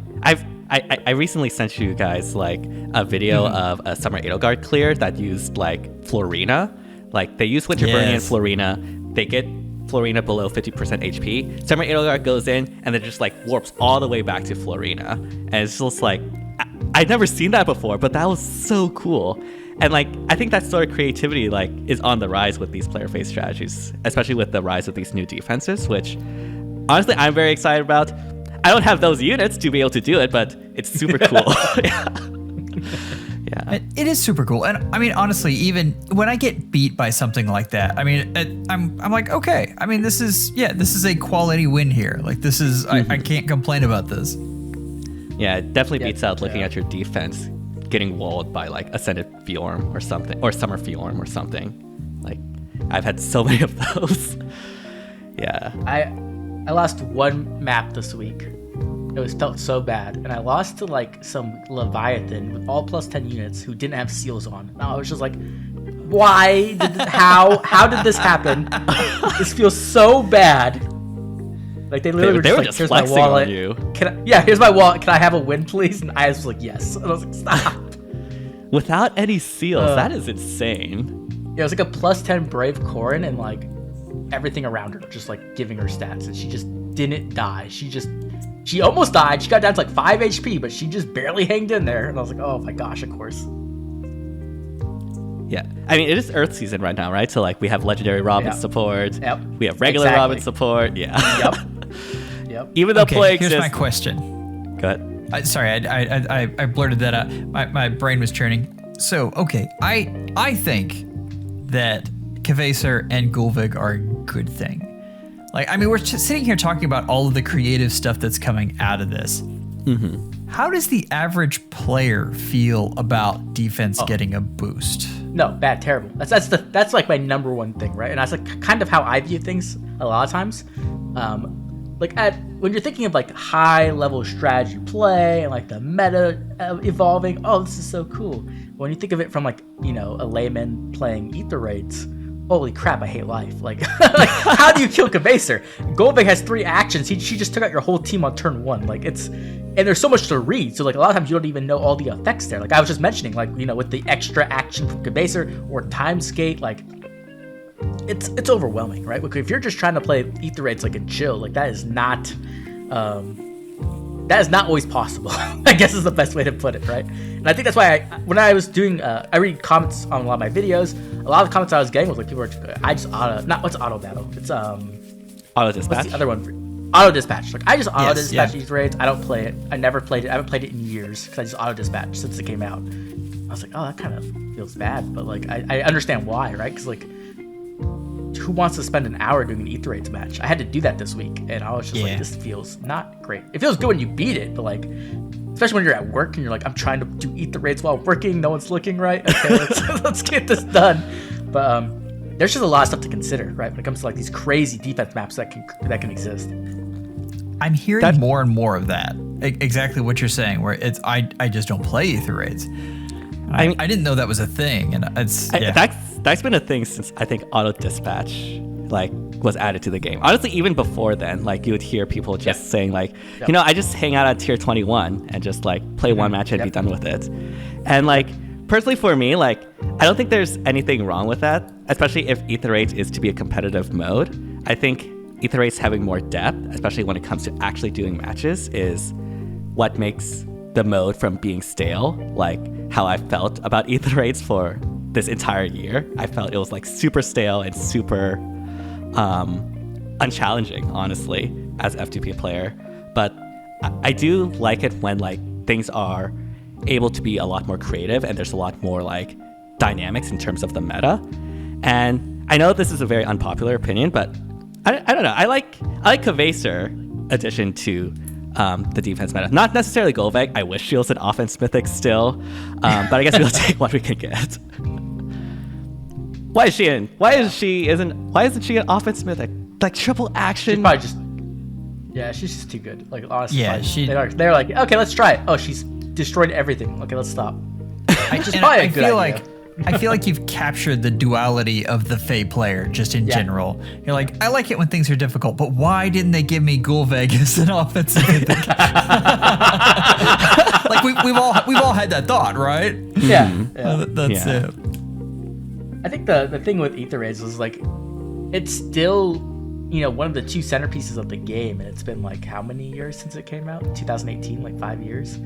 I recently sent you guys like a video of a Summer Edelgard clear that used like Florina. Like they use Winterburnian and Florina. They get Florina below 50% HP. Summer Edelgard goes in and then just like warps all the way back to Florina. And it's just like, I'd never seen that before, but that was so cool. And like, I think that sort of creativity like is on the rise with these player face strategies, especially with the rise of these new defenses, which honestly I'm very excited about. I don't have those units to be able to do it, but it's super cool. Yeah. It is super cool. And I mean, honestly, even when I get beat by something like that, I mean, I'm like, okay. I mean, this is a quality win here. Like this is, I can't complain about this. Yeah, it definitely beats out looking at your defense getting walled by like Ascended Fjorm or something, or Summer Fjorm or something. Like I've had so many of those. Yeah. I lost one map this week. It felt so bad, and I lost to like some Leviathan with all +10 units who didn't have seals on. And I was just like, why? How did this happen? This feels so bad. Like they literally were just like, here's my wallet. Here's my wallet. Can I have a win, please? And I was like, yes. And I was like, stop. Without any seals, that is insane. Yeah, it was like a +10 Brave Corrin, and like everything around her just like giving her stats, and she just didn't die. She almost died. She got down to like 5 HP, but she just barely hanged in there. And I was like, oh my gosh, of course. Yeah. I mean, it is Earth season right now, right? So like we have Legendary Robin support. Yep. We have regular Robin support. Yeah. Yep. Even though play exists. Here's my question. Go ahead. Sorry, I blurted that out. My brain was churning. So, okay, I think that Kvasir and Gullveig are a good thing. Like, I mean, we're just sitting here talking about all of the creative stuff that's coming out of this. Mm-hmm. How does the average player feel about defense getting a boost? No, bad, terrible. That's like my number one thing, right? And that's like kind of how I view things a lot of times. When you're thinking of like high level strategy play and like the meta evolving, oh, this is so cool. When you think of it from like, you know, a layman playing Ether Raids, holy crap, I hate life. Like, how do you kill Kvasir? Gullveig has 3 actions. She just took out your whole team on turn 1. Like, and there's so much to read. So like a lot of times you don't even know all the effects there. Like I was just mentioning, like, you know, with the extra action from Kvasir or time skate, like it's overwhelming, right? Like if you're just trying to play Ether Raids like a chill, like that is not always possible. I guess is the best way to put it, right? And I think that's why when I was doing, I read comments on a lot of my videos. A lot of the comments I was getting was like people were, what's auto battle? It's auto dispatch. What's the other one? Auto dispatch. Like I just auto dispatch these raids. I don't play it. I never played it. I haven't played it in years because I just auto dispatch since it came out. I was like, oh, that kind of feels bad, but like I understand why, right? Because like, who wants to spend an hour doing an Ether Raids match? I had to do that this week, and I was just like, this feels not great. It feels good when you beat it, but like especially when you're at work and you're like, I'm trying to do ether raids while working, no one's looking, right? Okay, let's get this done. But there's just a lot of stuff to consider, right? When it comes to like these crazy defense maps that can exist. I'm hearing more and more of that. Exactly what you're saying, where it's I just don't play ether raids. I didn't know that was a thing, and that's been a thing since I think auto dispatch like was added to the game. Honestly, even before then, like you would hear people just saying like, I just hang out at tier 21 and just like play one match and be done with it. And like personally for me, like I don't think there's anything wrong with that, especially if ether raids is to be a competitive mode. I think ether raids having more depth, especially when it comes to actually doing matches, is what makes the mode from being stale, like how I felt about ether raids for this entire year. I felt it was like super stale and super unchallenging, honestly, as an F2P player. But I do like it when like things are able to be a lot more creative and there's a lot more like dynamics in terms of the meta. And I know this is a very unpopular opinion, but I don't know. I like Kvasir addition to the defense meta. Not necessarily Gullveig. I wish she was an offense mythic still, but I guess we'll take what we can get. Why isn't she an offense mythic? Like triple action. She's probably just she's just too good. Like honestly, they're like, okay, let's try it. Oh, she's destroyed everything. Okay, let's stop. I feel like you've captured the duality of the Fae player just in general. You're like, I like it when things are difficult, but why didn't they give me Gullveig as an offensive mythic? Like we've all had that thought, right? Yeah. That's it. I think the thing with ether raids was like, it's still, one of the two centerpieces of the game, and it's been like how many years since it came out? 2018, like 5 years. I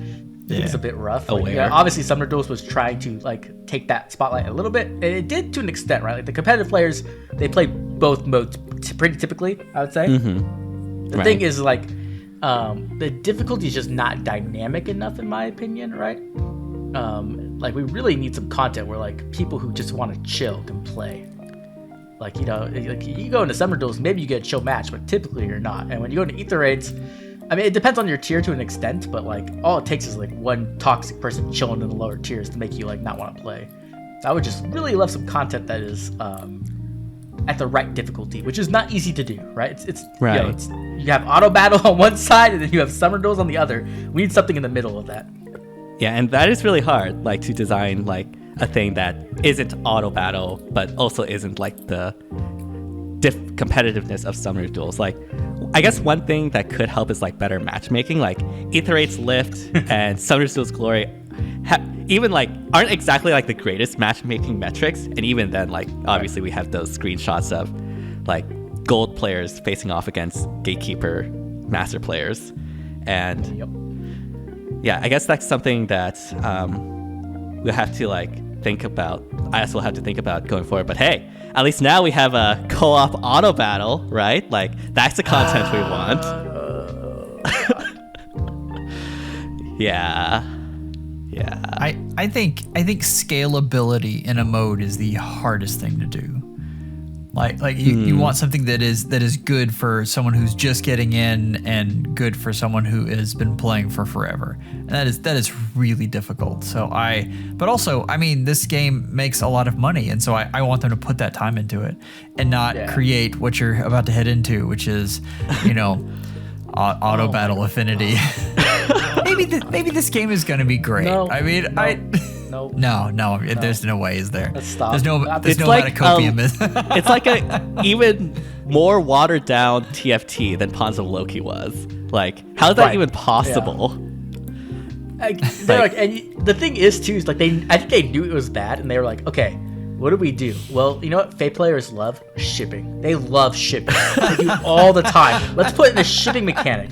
think it's a bit rough. Like, obviously, Summoner Duels was trying to like take that spotlight a little bit, and it did to an extent, right? Like the competitive players, they play both modes pretty typically, I would say. The thing is like, the difficulty is just not dynamic enough, in my opinion, right? Like we really need some content where like people who just want to chill can play. Like like you go into Summoner Duels, maybe you get a chill match, but typically you're not. And when you go into ether raids, I mean, it depends on your tier to an extent, but like all it takes is like one toxic person chilling in the lower tiers to make you like not want to play. So I would just really love some content that is at the right difficulty, which is not easy to do, right? It's right. You have auto battle on one side and then you have Summoner Duels on the other. We need something in the middle of that. Yeah, and that is really hard, like to design like a thing that isn't auto battle, but also isn't like the competitiveness of Summoner Duels. Like, I guess one thing that could help is like better matchmaking. Like ether raids Lift and Summoner Duels Glory even like aren't exactly like the greatest matchmaking metrics, and even then, like obviously we have those screenshots of like gold players facing off against gatekeeper master players, and yeah, I guess that's something that we'll have to like think about. I also have to think about going forward. But hey, at least now we have a co-op auto battle, right? Like that's the content we want. Yeah. I think scalability in a mode is the hardest thing to do. Like you want something that is good for someone who's just getting in and good for someone who has been playing for forever. And that is really difficult. But also, I mean, this game makes a lot of money, and so I want them to put that time into it and not create what you're about to head into, which is, auto battle affinity. Maybe this game is going to be great. No, there's no way, is there? Let's stop. There's no like, metacopium. It's like a even more watered down TFT than Pawns of Loki was. Like, how is that even possible? Yeah. And the thing is too, is like I think they knew it was bad, and they were like, okay, what do we do? Well, you know what Fae players love? Shipping. They love shipping. They do it all the time. Let's put in a shipping mechanic.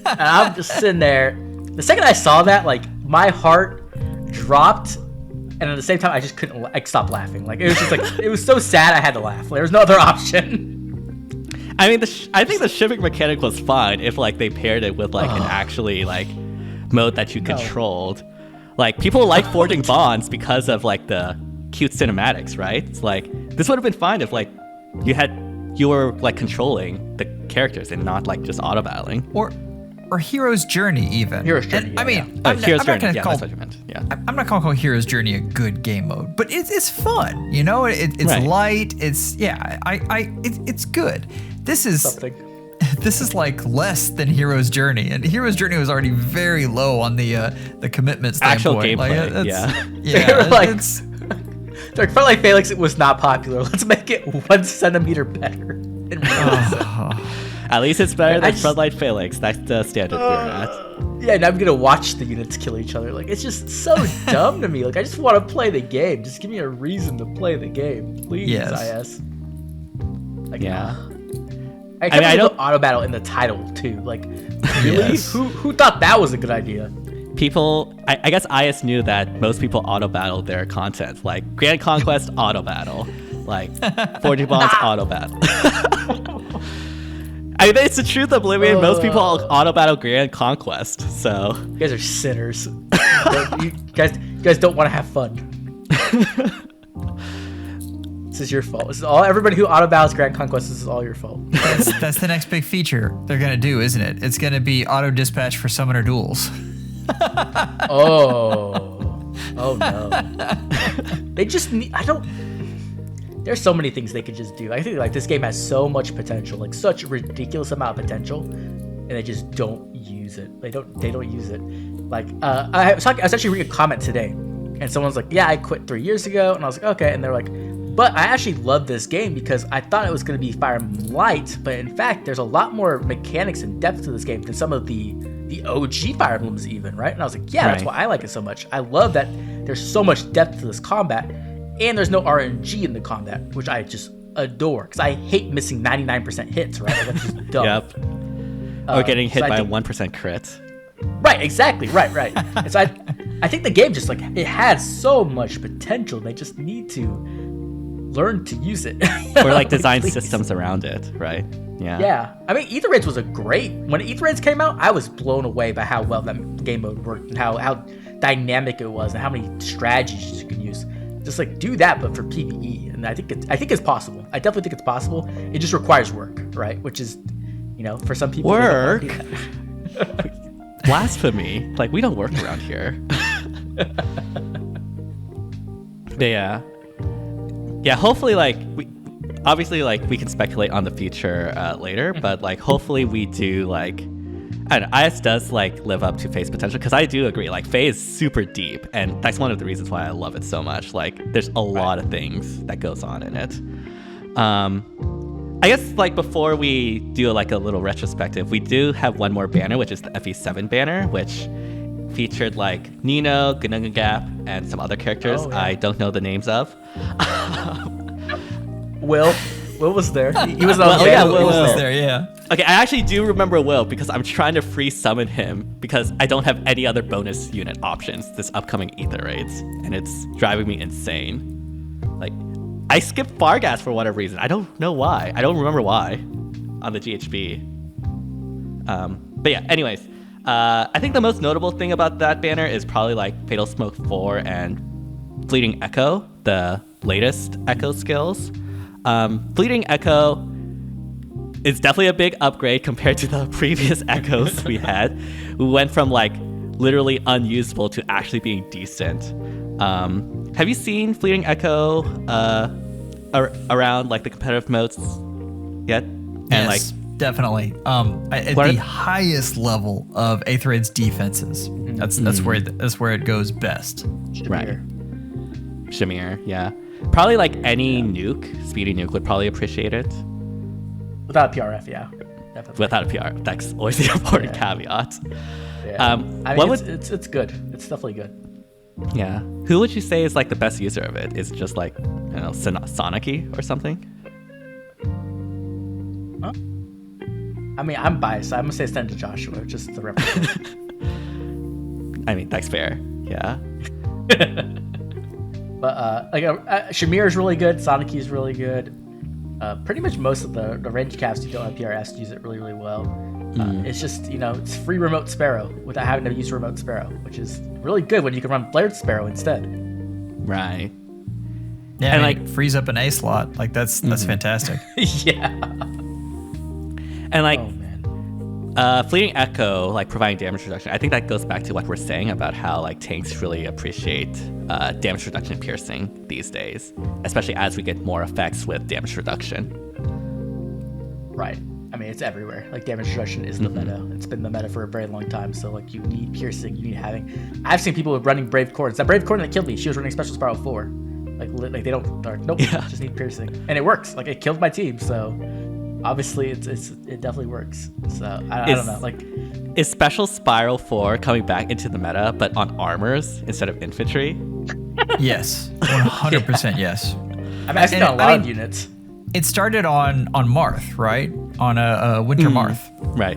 And I'm just sitting there. The second I saw that, like my heart dropped, and at the same time I just couldn't stop laughing. Like it was just like it was so sad I had to laugh. There was no other option. I mean, I think the shipping mechanic was fine if like they paired it with like an actually like mode that you controlled. Like people like forging bonds because of like the cute cinematics, right? It's like this would have been fine if like you were like controlling the characters and not like just auto battling. or Hero's Journey even. Hero's Journey. And, I mean, Hero's Journey. Gonna Yeah, that's what you meant. Yeah. I'm not gonna call Hero's Journey a good game mode, but it's fun. You know, it's Right. light. It's it's good. This is something. This is like less than Hero's Journey, and Hero's Journey was already very low on the commitment standpoint. Actual gameplay, Like, yeah. They were like, it's, like Frontline Phalanx, it was not popular. Let's make it 1 centimeter better. At least it's better than Frontline Phalanx. That's the standard we're at. Yeah, and I'm gonna watch the units kill each other. Like, it's just so dumb to me. Like, I just want to play the game. Just give me a reason to play the game, please. Yes. IS. Like, Yeah. I can't I believe don't- the auto battle in the title too. Like, really? Yes. Who thought that was a good idea? People, I guess IS knew that most people auto battle their content. Like Grand Conquest auto battle, like 40 bonds auto battle. I mean, it's the truth, Oblivion. Most people auto battle Grand Conquest, so You guys are sinners. you guys don't want to have fun. This is your fault. This is all. Everybody who auto battles Grand Conquest, this is all your fault. that's the next big feature they're gonna do, isn't it? It's gonna be auto dispatch for summoner duels. Oh no. They just need. There's so many things they could just do. I think like this game has so much potential, like such a ridiculous amount of potential, and they just don't use it. They don't use it. Like I was actually reading a comment today, and someone's like, "Yeah, I quit 3 years ago," and I was like, "Okay," and they're like, "But I actually love this game because I thought it was going to be Fire Emblem Light, but in fact, there's a lot more mechanics and depth to this game than some of the OG Fire Emblems even, right?" And I was like, "Yeah, that's Right. why I like it so much. I love that there's so much depth to this combat, and there's no RNG in the combat, which I just adore because I hate missing 99% hits, right? Like, that's just dumb." yep. Or getting hit so I by a think- 1% crit. Right, exactly, right. And so I think the game just like it has so much potential. They just need to learn to use it, Or like design please. systems around it, right? Yeah. Yeah, I mean, Ether Raids was when Ether Raids came out, I was blown away by how well that game mode worked and how dynamic it was and how many strategies you can use. Just like do that, but for PvE, and I think it's possible. I definitely think it's possible. It just requires work, right? Which is, for some people, they don't wanna do that. Blasphemy. Like, we don't work around here. But yeah. Yeah, hopefully, like, we can speculate on the future later, but, like, hopefully we do, like, I don't know, IS does, like, live up to FEH's potential, because I do agree, like, FEH is super deep, and that's one of the reasons why I love it so much. Like, there's a lot of things that goes on in it. I guess, like, before we do, like, a little retrospective, we do have one more banner, which is the FE7 banner, which featured, like, Nino, Ginnungagap, and some other characters I don't know the names of. Will was there. He was on Well, the yeah, band. Will was was there, yeah. Okay, I actually do remember Will, because I'm trying to free summon him, because I don't have any other bonus unit options this upcoming Ether Raids, and it's driving me insane. Like, I skipped Fargas for whatever reason. I don't know why. I don't remember why on the GHB. But yeah, anyways. I think the most notable thing about that banner is probably like Fatal Smoke 4 and Fleeting Echo, the latest Echo skills. Fleeting Echo is definitely a big upgrade compared to the previous Echoes we had. We went from like literally unusable to actually being decent. Have you seen Fleeting Echo around like the competitive modes yet? And Yes, definitely. At the highest level of Aether Raid's defenses, that's where it goes best. Right. Shamir, yeah. Probably like any nuke, speedy nuke would probably appreciate it. Without PRF, yeah. Definitely. Without a PR, that's always the important caviat. Yeah. I what mean, it's good. It's definitely good. Yeah. Who would you say is like the best user of it? Is it just like, I don't know, Sonic-y or something? Huh? I mean, I'm biased. I'm gonna say send to Joshua, just the representative. I mean, that's fair. Yeah. But Shamir is really good. Sonic is really good. Pretty much most of the range caps who don't have PRS use it really, really well. It's just, it's free remote Sparrow without having to use remote Sparrow, which is really good when you can run Flared Sparrow instead. Right. Yeah, And, I mean, like- it frees up an A slot. Like that's fantastic. Yeah. And like, Oh man. Fleeting Echo, like providing damage reduction. I think that goes back to what we're saying about how like tanks really appreciate damage reduction and piercing these days, especially as we get more effects with damage reduction. Right. I mean, it's everywhere. Like damage reduction is the meta. It's been the meta for a very long time. So like you need piercing, you need having. I've seen people running Brave Cords. That Brave Cord that killed me, she was running Special Spiral 4. Like they don't. Nope. Yeah. Just need piercing, and it works. Like it killed my team. So obviously it definitely works. So I don't know. Like is Special Spiral 4 coming back into the meta, but on armors instead of infantry? Yes, 100% yes. I've seen it on a lot of units. It started on Marth, right? On a Winter Marth. Right.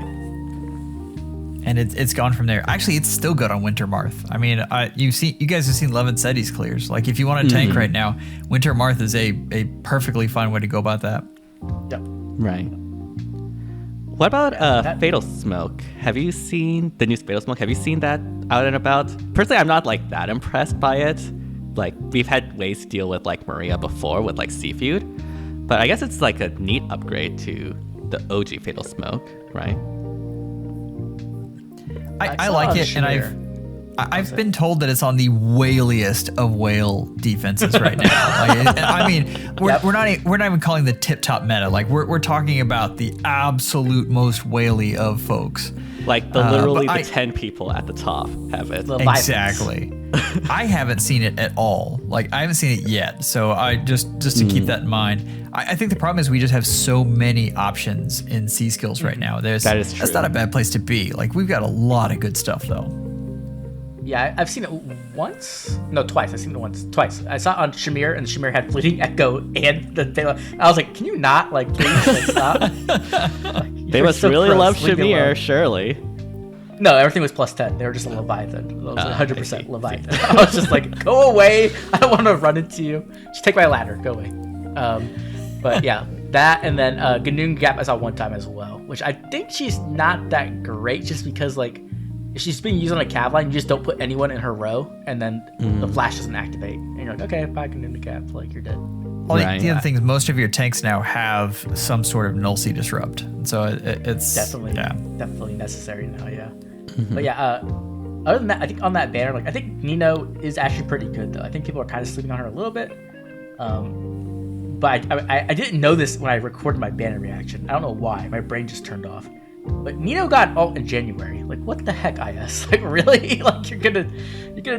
And it's gone from there. Actually, it's still good on Winter Marth. I mean, you guys have seen Levin Seti's clears. Like, if you want a tank right now, Winter Marth is a perfectly fine way to go about that. Yep. Right. What about Fatal Smoke? Have you seen the new Fatal Smoke? Have you seen that out and about? Personally, I'm not like that impressed by it. Like, we've had ways to deal with like Maria before with like Sea Feud. But I guess it's like a neat upgrade to the OG Fatal Smoke, right? I like it, and I've been told that it's on the whaliest of whale defenses right now. Like, I mean, we're not even calling the tip top meta. Like we're talking about the absolute most whaley of folks. Like literally the 10 people at the top have it. Exactly. I haven't seen it at all. Like I haven't seen it yet. So I just to keep that in mind. I think the problem is we just have so many options in C skills right now. That is true. That's not a bad place to be. Like we've got a lot of good stuff though. Yeah, I've seen it once. No, twice. I've seen it twice. I saw it on Shamir, and Shamir had Fleeting Echo and the Thela. I was like, can you not, like, please, like, stop? They must really love Shamir, surely. No, everything was plus 10. They were just a Leviathan. It was 100% Leviathan. I was just like, go away. I don't want to run into you. Just take my ladder. Go away. But yeah, that, and then Ginnungagap I saw one time as well, which I think she's not that great just because, like, if she's being used on a cav line, you just don't put anyone in her row, and then the flash doesn't activate. And you're like, okay, bye, Ginnungagap, like, you're dead. Well, the other thing is most of your tanks now have some sort of null C disrupt. So it's definitely necessary now, yeah. But yeah, other than that, I think on that banner, like, I think Nino is actually pretty good, though. I think people are kind of sleeping on her a little bit. But I didn't know this when I recorded my banner reaction. I don't know why. My brain just turned off. But Nino got ult in January. Like, what the heck, IS? Like, really? Like, you're gonna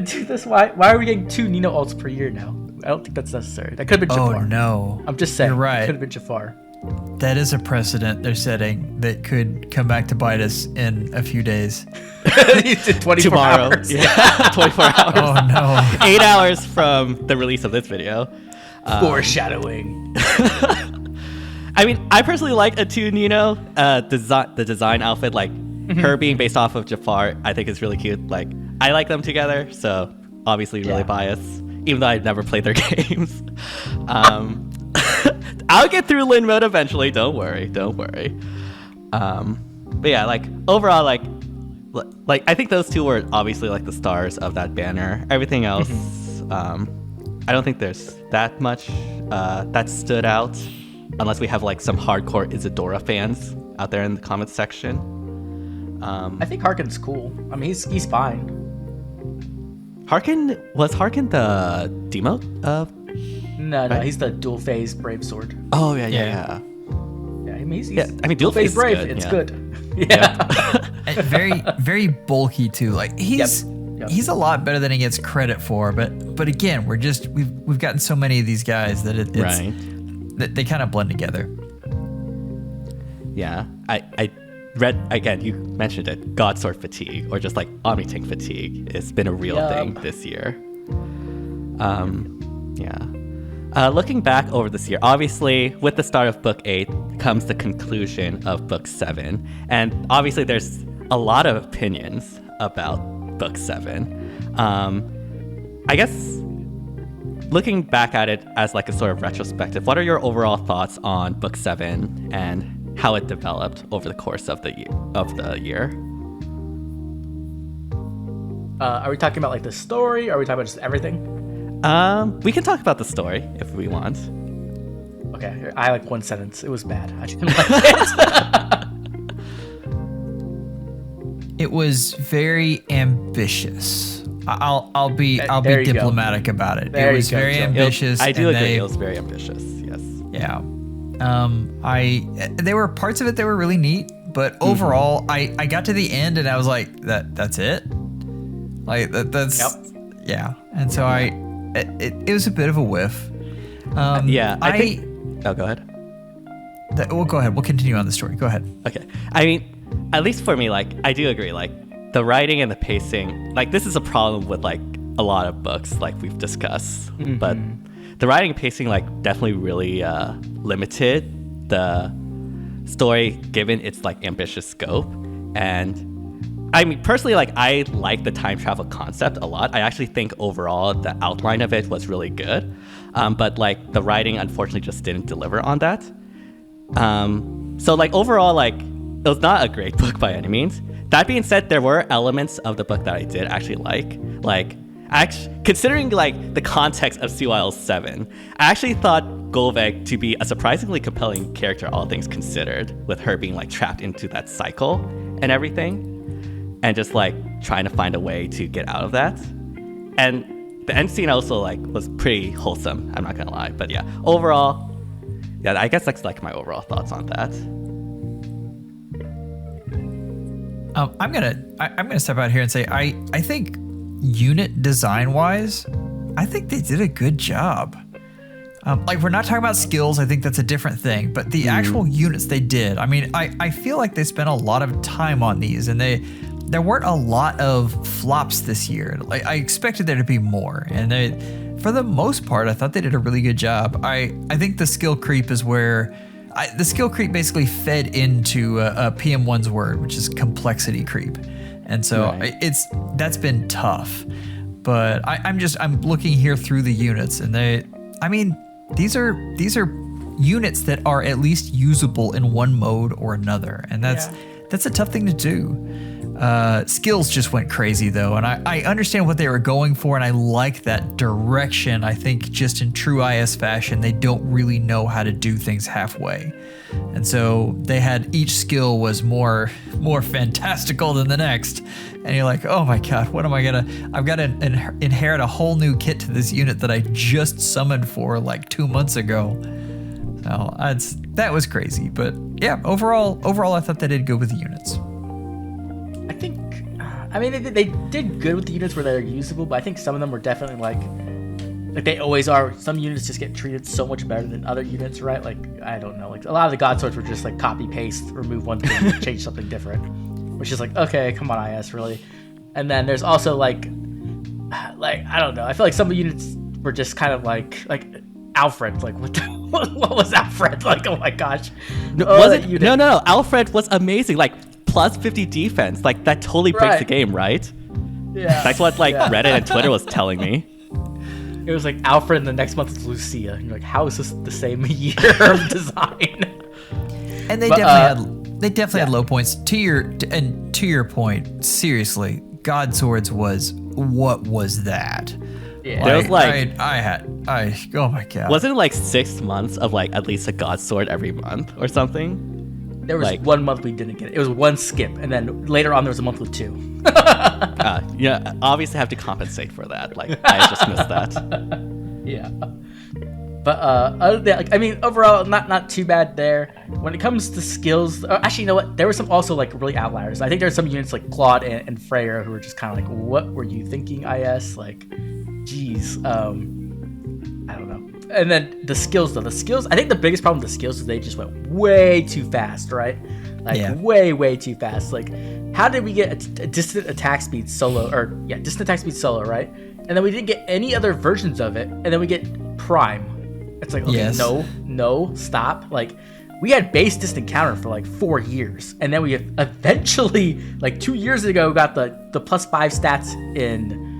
do this? Why are we getting 2 Nino ults per year now? I don't think that's necessary. That could have been Jafar. Oh no! I'm just saying. You're right. It could have been Jafar. That is a precedent they're setting that could come back to bite us in a few days. 24 Tomorrow. hours. Yeah, 24 hours. Oh no! 8 hours from the release of this video. Foreshadowing. I mean, I personally like Attuned Nino. The design outfit, like her being based off of Jafar, I think is really cute. Like, I like them together, so obviously really biased, even though I've never played their games. I'll get through Lin mode eventually. Don't worry. But yeah, like overall, like I think those two were obviously like the stars of that banner. Everything else, I don't think there's that much that stood out. Unless we have like some hardcore Isadora fans out there in the comments section. I think Harkin's cool. I mean, he's fine. Was Harkin the demote of? No, he's the dual phase Brave Sword. Oh yeah. Yeah, I mean, dual phase Brave. Good, it's good. Yeah. Very, very bulky too. Like he's a lot better than he gets credit for. But again, we've gotten so many of these guys that it's. Right. They kind of blend together. Yeah, I read, again, you mentioned it, Godsword fatigue, or just like Omni-Tank fatigue. It's been a real thing this year. Looking back over this year, obviously, with the start of Book VIII comes the conclusion of Book VII. And obviously, there's a lot of opinions about Book VII. I guess, looking back at it as like a sort of retrospective, what are your overall thoughts on Book VII and how it developed over the course of the year? Are we talking about like the story? Or are we talking about just everything? We can talk about the story if we want. Okay, I like one sentence. It was bad. I didn't like it. it was very ambitious. I'll be diplomatic about it. It was very ambitious. I do agree. It was very ambitious. Yes. Yeah. There were parts of it that were really neat, but overall, I got to the end and I was like, that's it. Like that's yeah. And so it was a bit of a whiff. I think. Oh, go ahead. Go ahead. We'll continue on the story. Go ahead. Okay. I mean, at least for me, like, I do agree. Like, the writing and the pacing, like, this is a problem with, like, a lot of books, like we've discussed. Mm-hmm. But the writing and pacing, like, definitely really limited the story given its, like, ambitious scope. And I mean, personally, like, I like the time travel concept a lot. I actually think overall the outline of it was really good. But, like, the writing, unfortunately, just didn't deliver on that. So, like, overall, like, it was not a great book by any means. That being said, there were elements of the book that I did actually like. Like, considering, like, the context of CYL 7, I actually thought Gullveig to be a surprisingly compelling character, all things considered, with her being, like, trapped into that cycle and everything, and just, like, trying to find a way to get out of that. And the end scene also, like, was pretty wholesome, I'm not gonna lie. But yeah, overall, yeah, I guess that's, like, my overall thoughts on that. I'm gonna step out here and say I think unit design wise, I think they did a good job. Like, we're not talking about skills. I think that's a different thing. But the actual units they did, I mean, I feel like they spent a lot of time on these, and there weren't a lot of flops this year. Like, I expected there to be more, and for the most part, I thought they did a really good job. I think the skill creep is where the skill creep basically fed into PM1's word, which is complexity creep, and so that's been tough. But I'm looking here through the units, and these are units that are at least usable in one mode or another, and that's a tough thing to do. Skills just went crazy though, and I understand what they were going for, and I like that direction. I think just in true IS fashion, they don't really know how to do things halfway, and so they had each skill was more fantastical than the next, and you're like, oh my god, what am I gonna? I've got to inherit a whole new kit to this unit that I just summoned for like 2 months ago. So that was crazy, but yeah, overall, I thought they did good with the units. I think, they did good with the units where they're usable, but I think some of them were definitely like they always are. Some units just get treated so much better than other units, right? Like, I don't know, like a lot of the God Swords were just like copy paste, remove one thing, change something different, which is like, okay, come on, IS, really. And then there's also like I don't know, I feel like some of the units were just kind of like Alfred, like what was Alfred? Like, oh my gosh. No, Alfred was amazing. Like, plus 50 defense, like that totally breaks the game, right? Yeah. That's what Reddit and Twitter was telling me. It was like Alfred, and the next month is Lucia. And you're like, how is this the same year of design? And they definitely had low points. To your point, seriously, God Swords what was that? Yeah. There was oh my god. Wasn't it like 6 months of like at least a God Sword every month or something? There was 1 month we didn't get it. It was one skip, and then later on there was a month with 2. Yeah, obviously have to compensate for that. Like, I just missed that. Yeah. But other than overall, not too bad there. When it comes to skills, actually, you know what? There were some also like really outliers. I think there's some units like Claude and Freya who were just kind of like, what were you thinking, IS? Like, geez, I don't know. And then the skills, though. I think the biggest problem with the skills is they just went way too fast, right? Like, way too fast. Like, how did we get a distant attack speed solo, distant attack speed solo, right? And then we didn't get any other versions of it, and then we get Prime. It's like, okay, no, stop. Like, we had base distant counter for like 4 years, and then we eventually, like 2 years ago, got the +5 stats in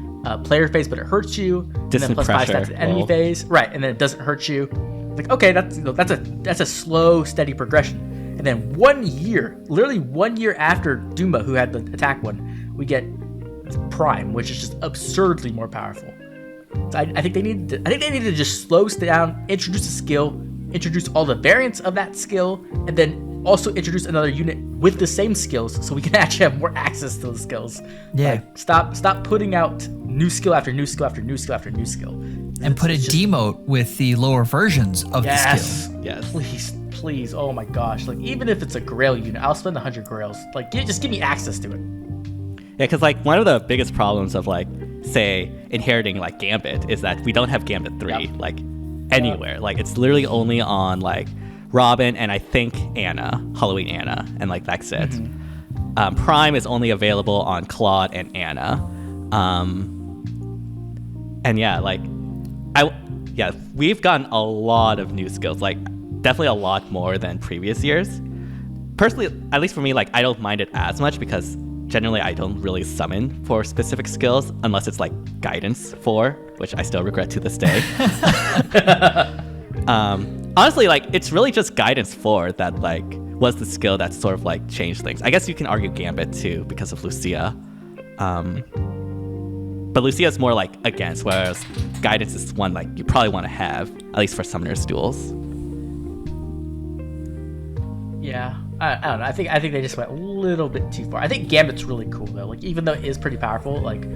player phase, but it hurts you. Distant and then +5 pressure. stats in enemy phase, right? And then it doesn't hurt you. Like, okay, that's a slow, steady progression. And then 1 year, literally 1 year after Duma, who had the attack one, we get Prime, which is just absurdly more powerful. So I think they need to just slow down, introduce a skill, introduce all the variants of that skill, and then also introduce another unit with the same skills so we can actually have more access to those skills. Yeah. Like, stop putting out new skill after new skill after new skill after new skill. And put a demote with the lower versions of the skill. Yes. Please. Oh my gosh. Like, even if it's a Grail unit, I'll spend 100 Grails. Like, just give me access to it. Yeah, because like one of the biggest problems of like, say, inheriting like Gambit is that we don't have Gambit 3 like anywhere. Like, it's literally only on like Robin and I think Anna, Halloween Anna, and like that's it. Prime is only available on Claude and Anna. And yeah, like we've gotten a lot of new skills, like definitely a lot more than previous years. Personally, at least for me, like I don't mind it as much because generally I don't really summon for specific skills unless it's like Guidance 4, which I still regret to this day. Honestly, like it's really just Guidance 4 that like was the skill that sort of like changed things. I guess you can argue Gambit too because of Lucia. But Lucia is more like against, whereas Guidance is one like you probably want to have, at least for Summoner's Duels. Yeah, I don't know. I think they just went a little bit too far. I think Gambit's really cool though. Like, even though it is pretty powerful, like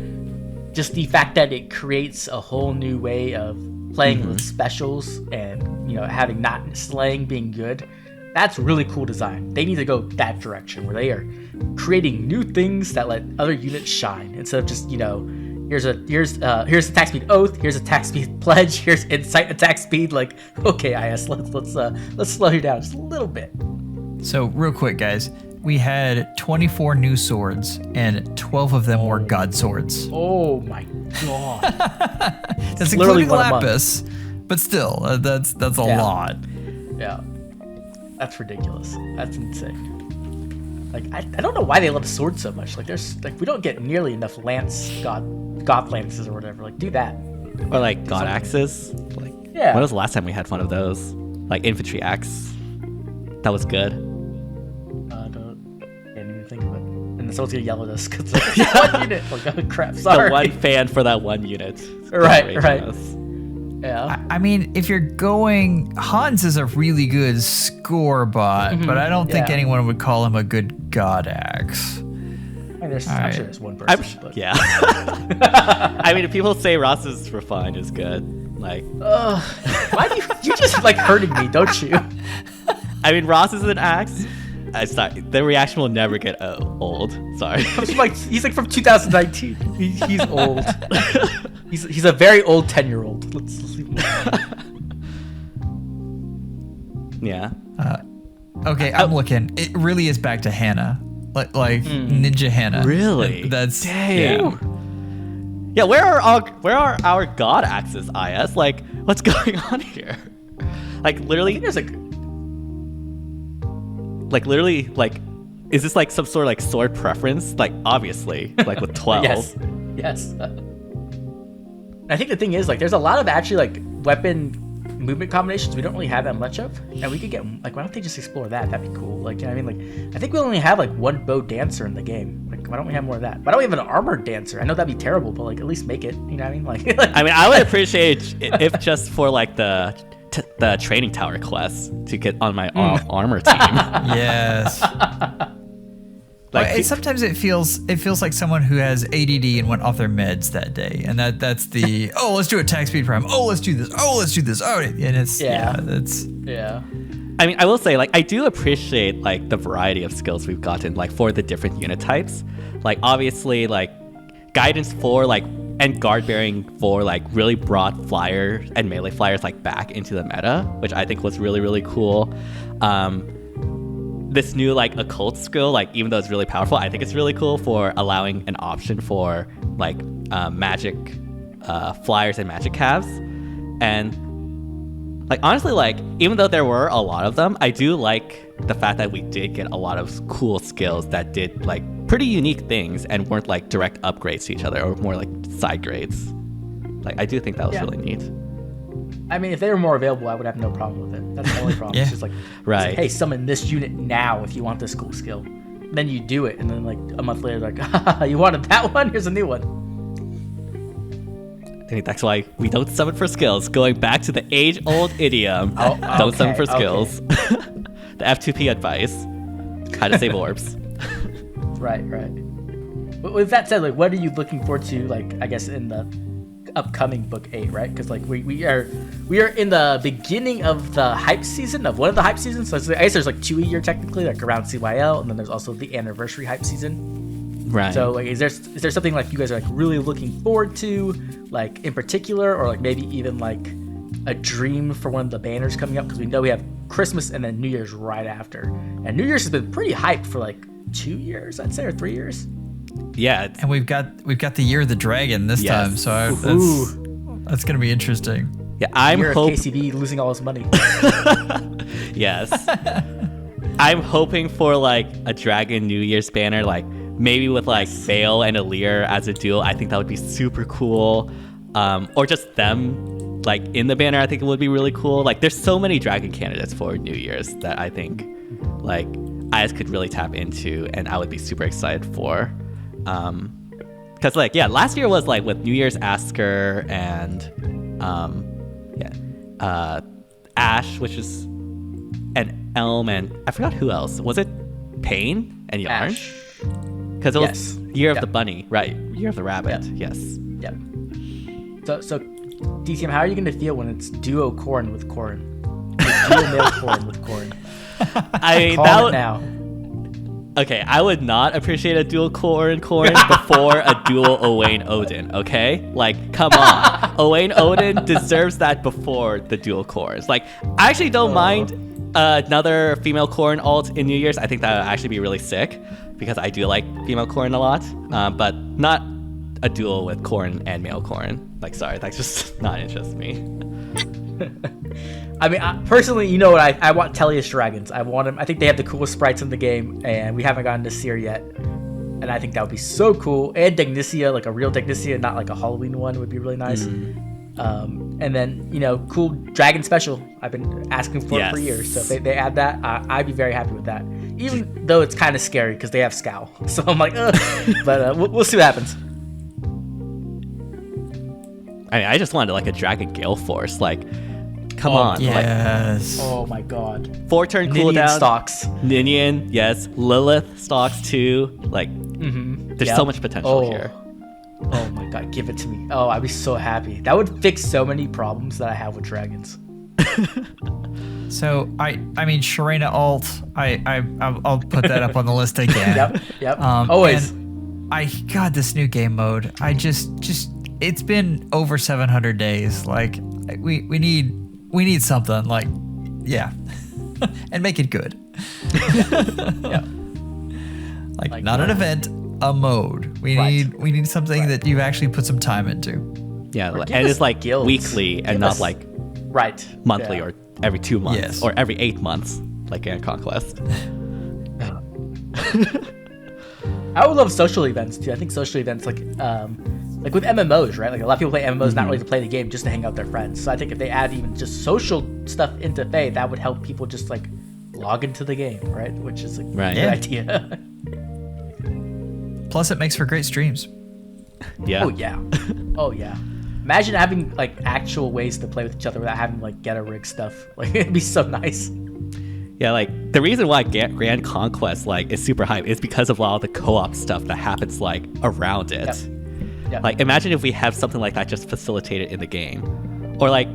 just the fact that it creates a whole new way of playing with specials and, you know, having not slaying being good. That's really cool design. They need to go that direction where they are creating new things that let other units shine instead of just, you know, here's attack speed Oath, here's attack speed Pledge, here's Insight attack speed. Like, okay, IS, let's slow you down just a little bit. So real quick, guys, we had 24 new swords and 12 of them were god swords. Oh my god. That's including Lapis, but still, that's a lot. Yeah. That's ridiculous. That's insane. Like, I don't know why they love swords so much. Like, there's like we don't get nearly enough god lances or whatever. Like, do that. Or like god axes. Like, yeah. When was the last time we had one of those? Like infantry axe. That was good. Can't even think of it. And someone's gonna yell at us because like, one unit. Like, oh crap! Sorry. The one fan for that one unit. Right. Yeah. I mean, if you're going, Hans is a really good score bot, but I don't think anyone would call him a good god axe. I mean, I'm sure there's one person. But. Yeah. I mean, if people say Ross's Refine is good, like. Why do you just like hurting me, don't you? I mean, Ross is an axe. Sorry, the reaction will never get old. Sorry. He's like from 2019. He's old. He's a very old 10-year-old. Let's leave him alone. Yeah. Okay, I'm looking. It really is back to Hannah, like Ninja Hannah. Really? That's dang. Yeah. Where are our god axes, IS? Like, what's going on here? Like, literally. There's literally, is this like some sort of like sword preference? Like, obviously, like with 12. Yes. I think the thing is, like, there's a lot of actually like weapon movement combinations we don't really have that much of, and we could get like, why don't they just explore that? That'd be cool. Like, you know what I mean? Like, I think we only have like one bow dancer in the game. Like, why don't we have more of that? Why don't we have an armored dancer? I know that'd be terrible, but like, at least make it. You know what I mean? Like, I mean, I would appreciate if just for like the training tower quest to get on my armor team. Yes. Like, sometimes it feels like someone who has ADD and went off their meds that day, and that's the let's do attack speed prime. Let's do this. Let's do this. And it's that's. I mean, I will say, like, I do appreciate like the variety of skills we've gotten, like for the different unit types. Like, obviously, like Guidance 4, like, and Guard Bearing 4, like, really brought flyer and melee flyers like back into the meta, which I think was really, really cool. This new like occult skill, like, even though it's really powerful, I think it's really cool for allowing an option for like magic flyers and magic calves. And like, honestly, like, even though there were a lot of them, I do like the fact that we did get a lot of cool skills that did like pretty unique things and weren't like direct upgrades to each other, or more like side grades. Like, I do think that was really neat. I mean, if they were more available, I would have no problem with it. That's the only problem. It's just like, right. Hey, summon this unit now if you want this cool skill. Then you do it, and then like a month later, like, you wanted that one? Here's a new one. I think that's why we don't summon for skills. Going back to the age-old idiom, don't summon for skills. the F2P advice, how to save orbs. Right. But with that said, like, what are you looking forward to, like, I guess, in the upcoming Book 8, right? Because, like, we are in the beginning of the hype season, of one of the hype seasons. So I guess there's, like, 2 a year, technically, like, around CYL, and then there's also the anniversary hype season. Right. So, like, is there something, like, you guys are, like, really looking forward to, like, in particular, or, like, maybe even, like, a dream for one of the banners coming up? Because we know we have Christmas and then New Year's right after. And New Year's has been pretty hyped for, like, 2 years, I'd say, or 3 years. Yeah, and we've got the Year of the Dragon this time, so that's gonna be interesting. Yeah, I'm hoping KCB losing all his money. Yes, I'm hoping for like a Dragon New Year's banner, like maybe with like Vale and Alir as a duo. I think that would be super cool. Or just them like in the banner. I think it would be really cool. Like, there's so many Dragon candidates for New Year's that I think like IS could really tap into, and I would be super excited for. Because like, yeah, last year was like with New Year's Asker and Ash, which is an Elm, and I forgot who else. Was it Pain and Yarn? Because it was Year of the Bunny, right? Year of the Rabbit. Yes. Yep. So DTM, how are you going to feel when it's duo Corrin with Corrin? Duo male Corrin with Corrin. I mean, Call it now. Okay, I would not appreciate a dual Corrin before a dual Owain Odin, okay? Like, come on. Owain Odin deserves that before the dual Corrins. Like, I actually don't mind another female Corrin alt in New Year's. I think that would actually be really sick, because I do like female Corrin a lot, but not a duel with Corrin and male Corrin. Like, sorry, that's just not interesting me. I mean, personally, you know what? I want Tellius Dragons. I want them. I think they have the coolest sprites in the game, and we haven't gotten to Seer yet. And I think that would be so cool. And Dignicia, like a real Dignicia, not like a Halloween one, would be really nice. And then, you know, cool Dragon Special. I've been asking for it for years. So if they add that, I'd be very happy with that. Even though it's kind of scary because they have Scowl. So I'm like, ugh. But we'll see what happens. I mean, I just wanted like a Dragon Gale Force. Like, come on. Yes. Like, oh my god. 4-turn Ninian cooldown. stocks. Ninian, yes. Lilith stocks too. Like, there's so much potential here. Oh my god, give it to me. Oh, I'd be so happy. That would fix so many problems that I have with dragons. So I mean, Sharena alt. I'll put that up on the list again. Yep. Always. God, this new game mode. I just it's been over 700 days. Like, we need something, like, and make it good. Like not an event, a mode. We need something that you actually put some time into. Yeah, and it's like guilds. weekly and not like monthly or every 2 months or every 8 months, like in Conquest. I would love social events too. I think social events like with MMOs, right? Like, a lot of people play MMOs not really to play the game, just to hang out with their friends. So I think if they add even just social stuff into FEH, that would help people just like log into the game, right? Which is a good idea. Plus, it makes for great streams. Yeah. Oh yeah. Imagine having like actual ways to play with each other without having like get a rig stuff. Like, it'd be so nice. Yeah, like the reason why Grand Conquest like is super hype is because of all the co-op stuff that happens like around it. Yep. Like, imagine if we have something like that just facilitated in the game, or like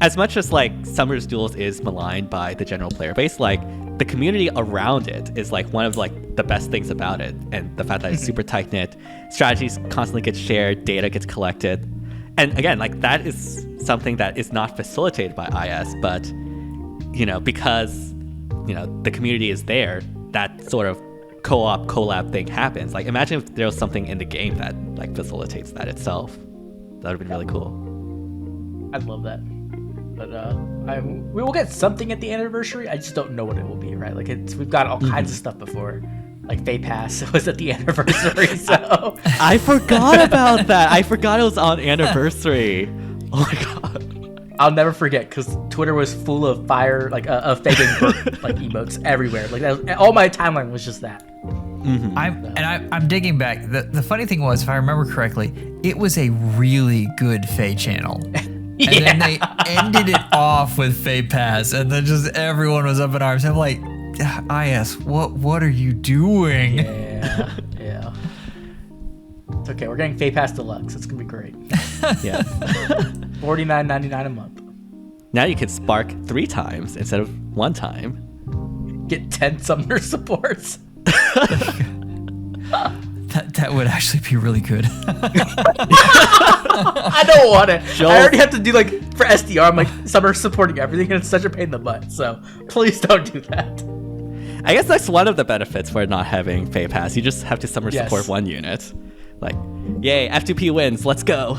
as much as like Summer's Duels is maligned by the general player base, like the community around it is like one of like the best things about it, and the fact that it's super tight knit, strategies constantly get shared, data gets collected, and again, like that is something that is not facilitated by IS, but you know, because you know the community is there, that sort of co-op collab thing happens. Like, imagine if there was something in the game that like facilitates that itself. That would have been really cool. I'd love that. But we will get something at the anniversary. I just don't know what it will be, right? Like, we've got all kinds of stuff before. Like FEH Pass was at the anniversary, so I forgot about that. I forgot it was on anniversary. Oh my god. I'll never forget, because Twitter was full of fire, like of fake like emotes everywhere. Like, that was, all my timeline was just that. I'm digging back. The funny thing was, if I remember correctly, it was a really good FEH channel. And then they ended it off with Fate Pass, and then just everyone was up in arms. I'm like, IS, what are you doing? Yeah. It's okay. We're getting Fate Pass Deluxe. It's gonna be great. Yeah. $49.99 a month. Now you can spark 3 times instead of 1 time. Get 10 summoner supports. That would actually be really good. I don't want it. I already have to do like for SDR. I'm like summoner supporting everything, and it's such a pain in the butt. So please don't do that. I guess that's one of the benefits for not having Fate Pass. You just have to summer support 1 unit. Like, yay, F2P wins. Let's go.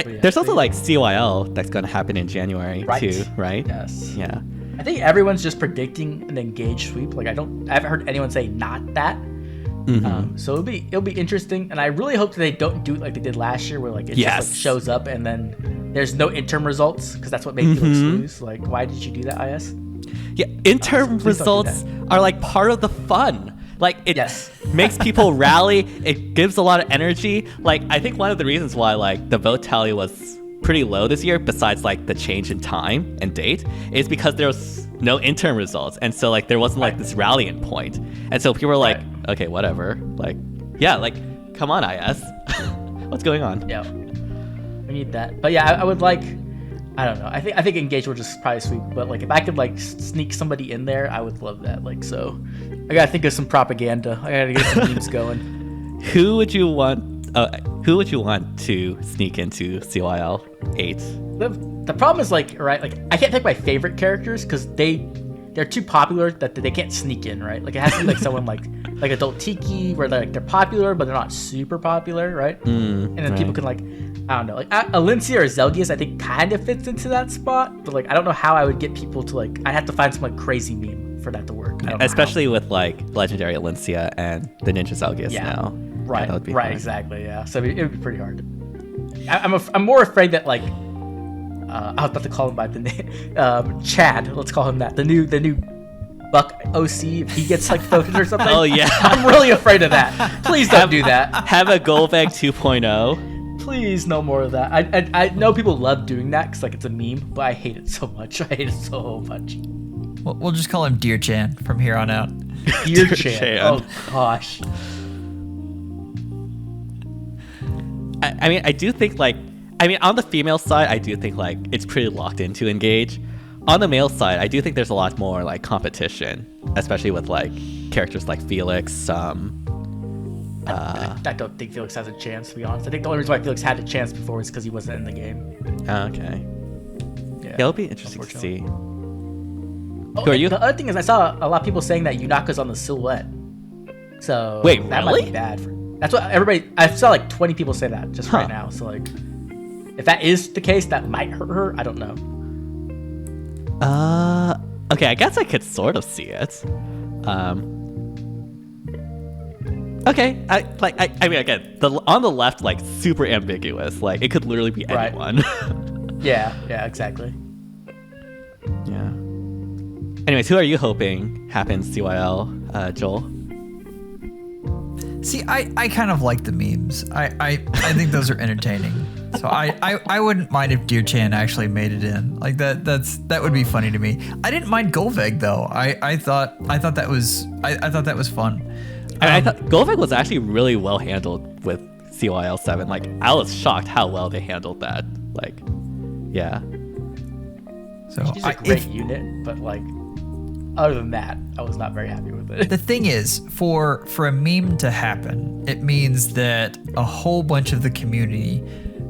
There's also like CYL that's going to happen in January too, right? Yes. Yeah. I think everyone's just predicting an engaged sweep. Like I haven't heard anyone say not that. So it'll be interesting, and I really hope that they don't do it like they did last year, where like it just like shows up and then there's no interim results, because that's what made Felix lose. Like, why did you do that, IS? Yeah, interim results are like part of the fun. Like it makes people rally. It gives a lot of energy. Like I think one of the reasons why like the vote tally was pretty low this year, besides like the change in time and date, is because there was no interim results, and so like there wasn't like this rallying point, and so people were like, okay, whatever. Like, yeah, like come on, IS, what's going on? Yeah, we need that. But yeah, I would like. I don't know. I think Engage will just probably sweep, but like if I could like sneak somebody in there, I would love that. Like, so I gotta think of some propaganda. I gotta get some memes going. Who would you want to sneak into CYL 8? The problem is like, right? Like I can't pick my favorite characters because they're too popular that they can't sneak in, right? Like it has to be like someone like Adult Tiki, where they're popular but they're not super popular, right? And then people can like, I don't know, like Alencia or Zelgius, I think kind of fits into that spot, but like I don't know how I would get people to like. I'd have to find some like crazy meme for that to work. Especially with like Legendary Alencia and the Ninja Zelgius now. Right, that would be right, hard. Exactly, yeah. So it would be pretty hard. I'm more afraid that like I was about to call him by the name Chad. Let's call him that. The new Buck OC, if he gets like voted or something. Oh yeah, I'm really afraid of that. Please don't do that. Have a Gullveig 2.0. Please, no more of that. I know people love doing that because like it's a meme, but I hate it so much. I hate it so much. We'll just call him Dear Chan from here on out. Dear Chan. Oh gosh. I mean, I do think like, on the female side, I do think like it's pretty locked into Engage. On the male side, I do think there's a lot more like competition, especially with like characters like Felix. I don't think Felix has a chance, to be honest. I think the only reason why Felix had a chance before is because he wasn't in the game. Okay. Yeah, it'll be interesting to see. Who are you? The other thing is, I saw a lot of people saying that Yunaka's on the silhouette. So wait, that really? might be bad. That's what everybody. I saw like 20 people say that just right now. So like, if that is the case, that might hurt her. I don't know. Okay, I guess I could sort of see it. Okay, I mean, again, on the left, like super ambiguous. Like it could literally be anyone. Yeah, exactly. Yeah. Anyways, who are you hoping happens CYL, Joel? See, I kind of like the memes. I think those are entertaining. So I wouldn't mind if Dear Chan actually made it in. Like that would be funny to me. I didn't mind Gullveig though. I thought that was fun. And I thought Gullveig was actually really well handled with CYL 7. Like I was shocked how well they handled that. Like, yeah. So she's a great unit, but like other than that, I was not very happy with it. The thing is, for a meme to happen, it means that a whole bunch of the community,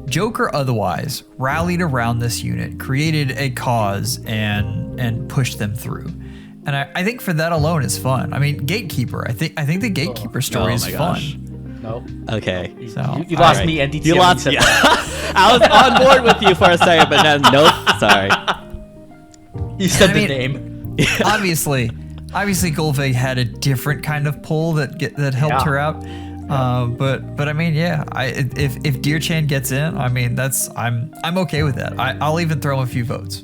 joke or otherwise, rallied around this unit, created a cause, and pushed them through. And I think for that alone is fun. I mean, Gatekeeper. I think the Gatekeeper story is fun. Nope. Okay. So you lost me, NDT. You lost. Yeah. I was on board with you for a second, but then nope. Sorry. You said the name. Obviously, Gullveig had a different kind of pull that helped her out. But I mean, yeah. If Dear Chan gets in, I mean, I'm okay with that. I'll even throw him a few votes.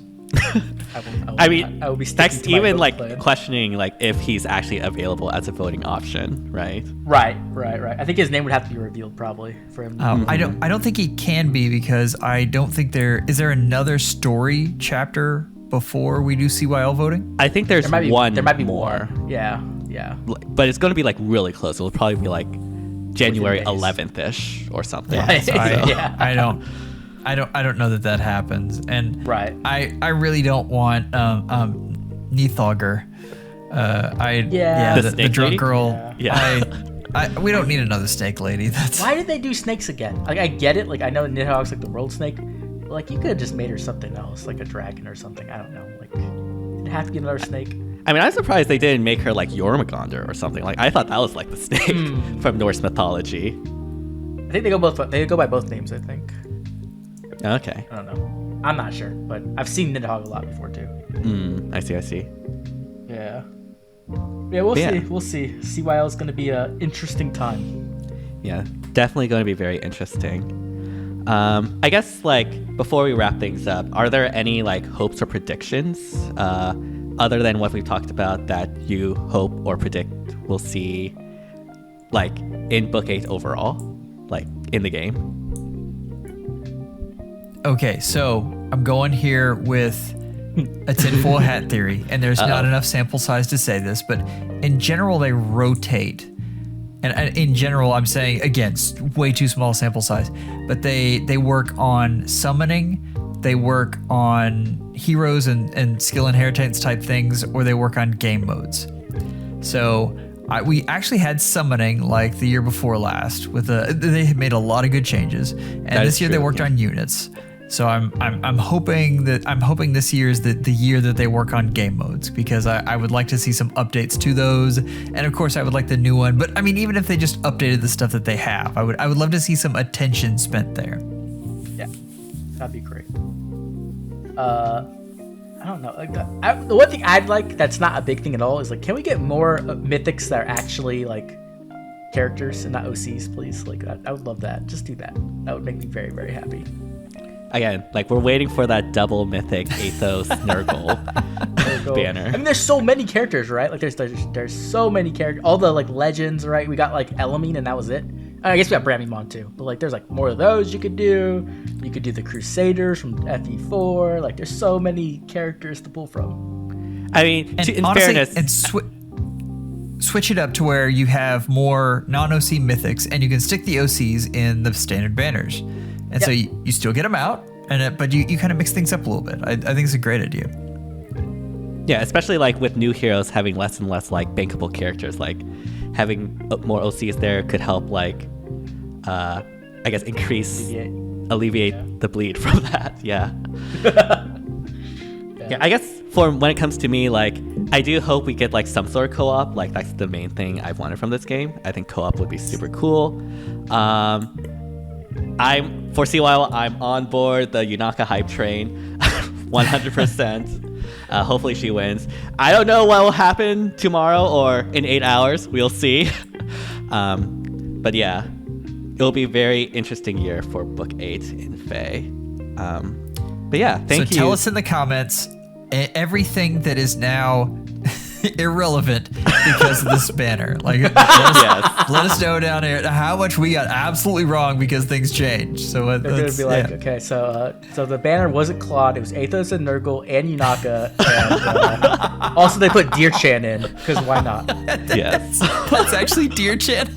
I will be sticking to my even vote like plan. questioning like if he's actually available as a voting option, right? Right. I think his name would have to be revealed probably for him. I don't think he can be, because I don't think is there another story chapter before we do CYL voting? I think there might be more. Yeah. But it's going to be like really close. It'll probably be like January Within days. 11th-ish or something. Yeah, so Yeah. I don't know that happens. And Right. I really don't want Nithauger. The The snake drunk lady? girl. Yeah. We don't need another snake lady. Why did they do snakes again? Like, I get it. Like, I know Nidhogg's like the world snake. But, like, you could have just made her something else, like a dragon or something. I don't know. Like, did it have to be another snake? I mean, I'm surprised they didn't make her like Jormungandr or something. Like, I thought that was like the snake from Norse mythology. I think they go by both names. I think. Okay. I don't know. I'm not sure, but I've seen Nidhogg a lot before too. I see. Yeah. Yeah, we'll see. We'll see. CYL is going to be an interesting time. Yeah, definitely going to be very interesting. I guess like before we wrap things up, are there any like hopes or predictions other than what we've talked about that you hope or predict we'll see like in Book 8 overall, like in the game? Okay, so I'm going here with a tinfoil hat theory, and there's not enough sample size to say this, but in general, they rotate. And in general, I'm saying, again, way too small sample size, but they work on summoning, they work on heroes and skill inheritance type things, or they work on game modes. So we actually had summoning like the year before last they had made a lot of good changes, and this year they worked on units. So I'm hoping this year is the year that they work on game modes, because I would like to see some updates to those, and of course I would like the new one. But I mean, even if they just updated the stuff that they have, I would love to see some attention spent there. Yeah, that'd be great. I don't know. Like the one thing I'd like that's not a big thing at all is like, can we get more mythics that are actually like characters and not OCs, please? Like I would love that. Just do that. That would make me very, very happy. Again, like we're waiting for that double mythic Athos Nurgle banner. I mean, there's so many characters, right? Like there's so many characters. All the like legends, right? We got like Elamine and that was it. I guess we got Bramimon too, but like there's like more of those you could do. You could do the Crusaders from FE4. Like there's so many characters to pull from. I mean, in honestly, fairness, and switch it up to where you have more non-OC mythics, and you can stick the OCs in the standard banners, and so you still get them out, but you kind of mix things up a little bit. I think it's a great idea. Yeah, especially like with new heroes having less and less like bankable characters, like having more OCs there could help like I guess alleviate the bleed from that. Yeah. Yeah, I guess when it comes to me, like I do hope we get like some sort of co-op. Like that's the main thing I've wanted from this game. I think co-op would be super cool. For CYL, I'm on board the Yunaka hype train, 100%. Hopefully she wins. I don't know what will happen tomorrow or in 8 hours. We'll see. But yeah, it'll be a very interesting year for Book 8 in FEH. But yeah, thank you. So tell us in the comments everything that is now irrelevant because of this banner. Like, let us know down here how much we got absolutely wrong because things changed. So they're gonna be like, okay, so the banner wasn't Claude, it was Athos and Nurgle and Yunaka, and also they put Deer Chan in because why not? Yes, that's actually Deer Chan.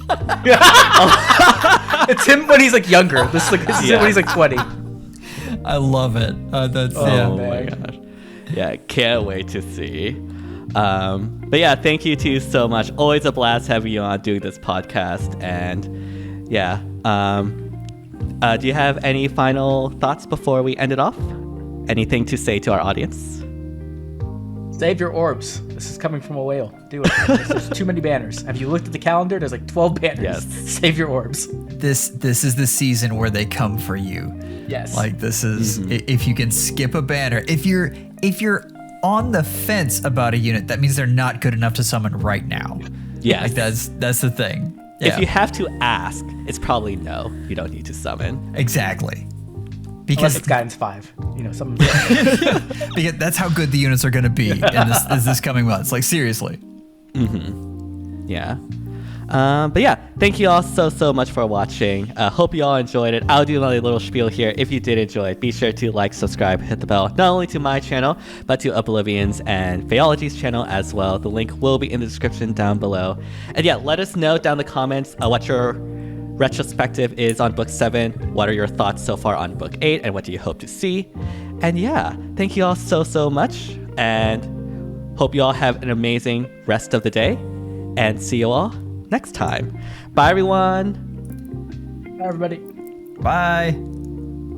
It's him when he's like younger. This is him when he's like 20. I love it. Oh my gosh. Yeah, can't wait to see. But yeah, thank you two so much. Always a blast having you on doing this podcast. And yeah, do you have any final thoughts before we end it off? Anything to say to our audience? Save your orbs. This is coming from a whale. Do it. There's too many banners. Have you looked at the calendar? There's like 12 banners. Yes. Save your orbs. This is the season where they come for you. Yes. Like this is if you can skip a banner. If you're on the fence about a unit, that means they're not good enough to summon right now. Yeah, like that's the thing. Yeah. If you have to ask, it's probably no. You don't need to summon. Exactly. Unless it's Guidance 5. Something. Because that's how good the units are going to be in this coming months. Like, seriously. Yeah. But yeah, thank you all so much for watching. Hope you all enjoyed it. I'll do another little spiel here. If you did enjoy it, be sure to like, subscribe, hit the bell, not only to my channel, but to Oblivion's and Phaeology's channel as well. The link will be in the description down below. And yeah, let us know down in the comments what your retrospective is on Book 7. What are your thoughts so far on Book 8, and what do you hope to see? And yeah, thank you all so much, and hope you all have an amazing rest of the day, and see you all next time. Bye, everyone. Bye, everybody. Bye.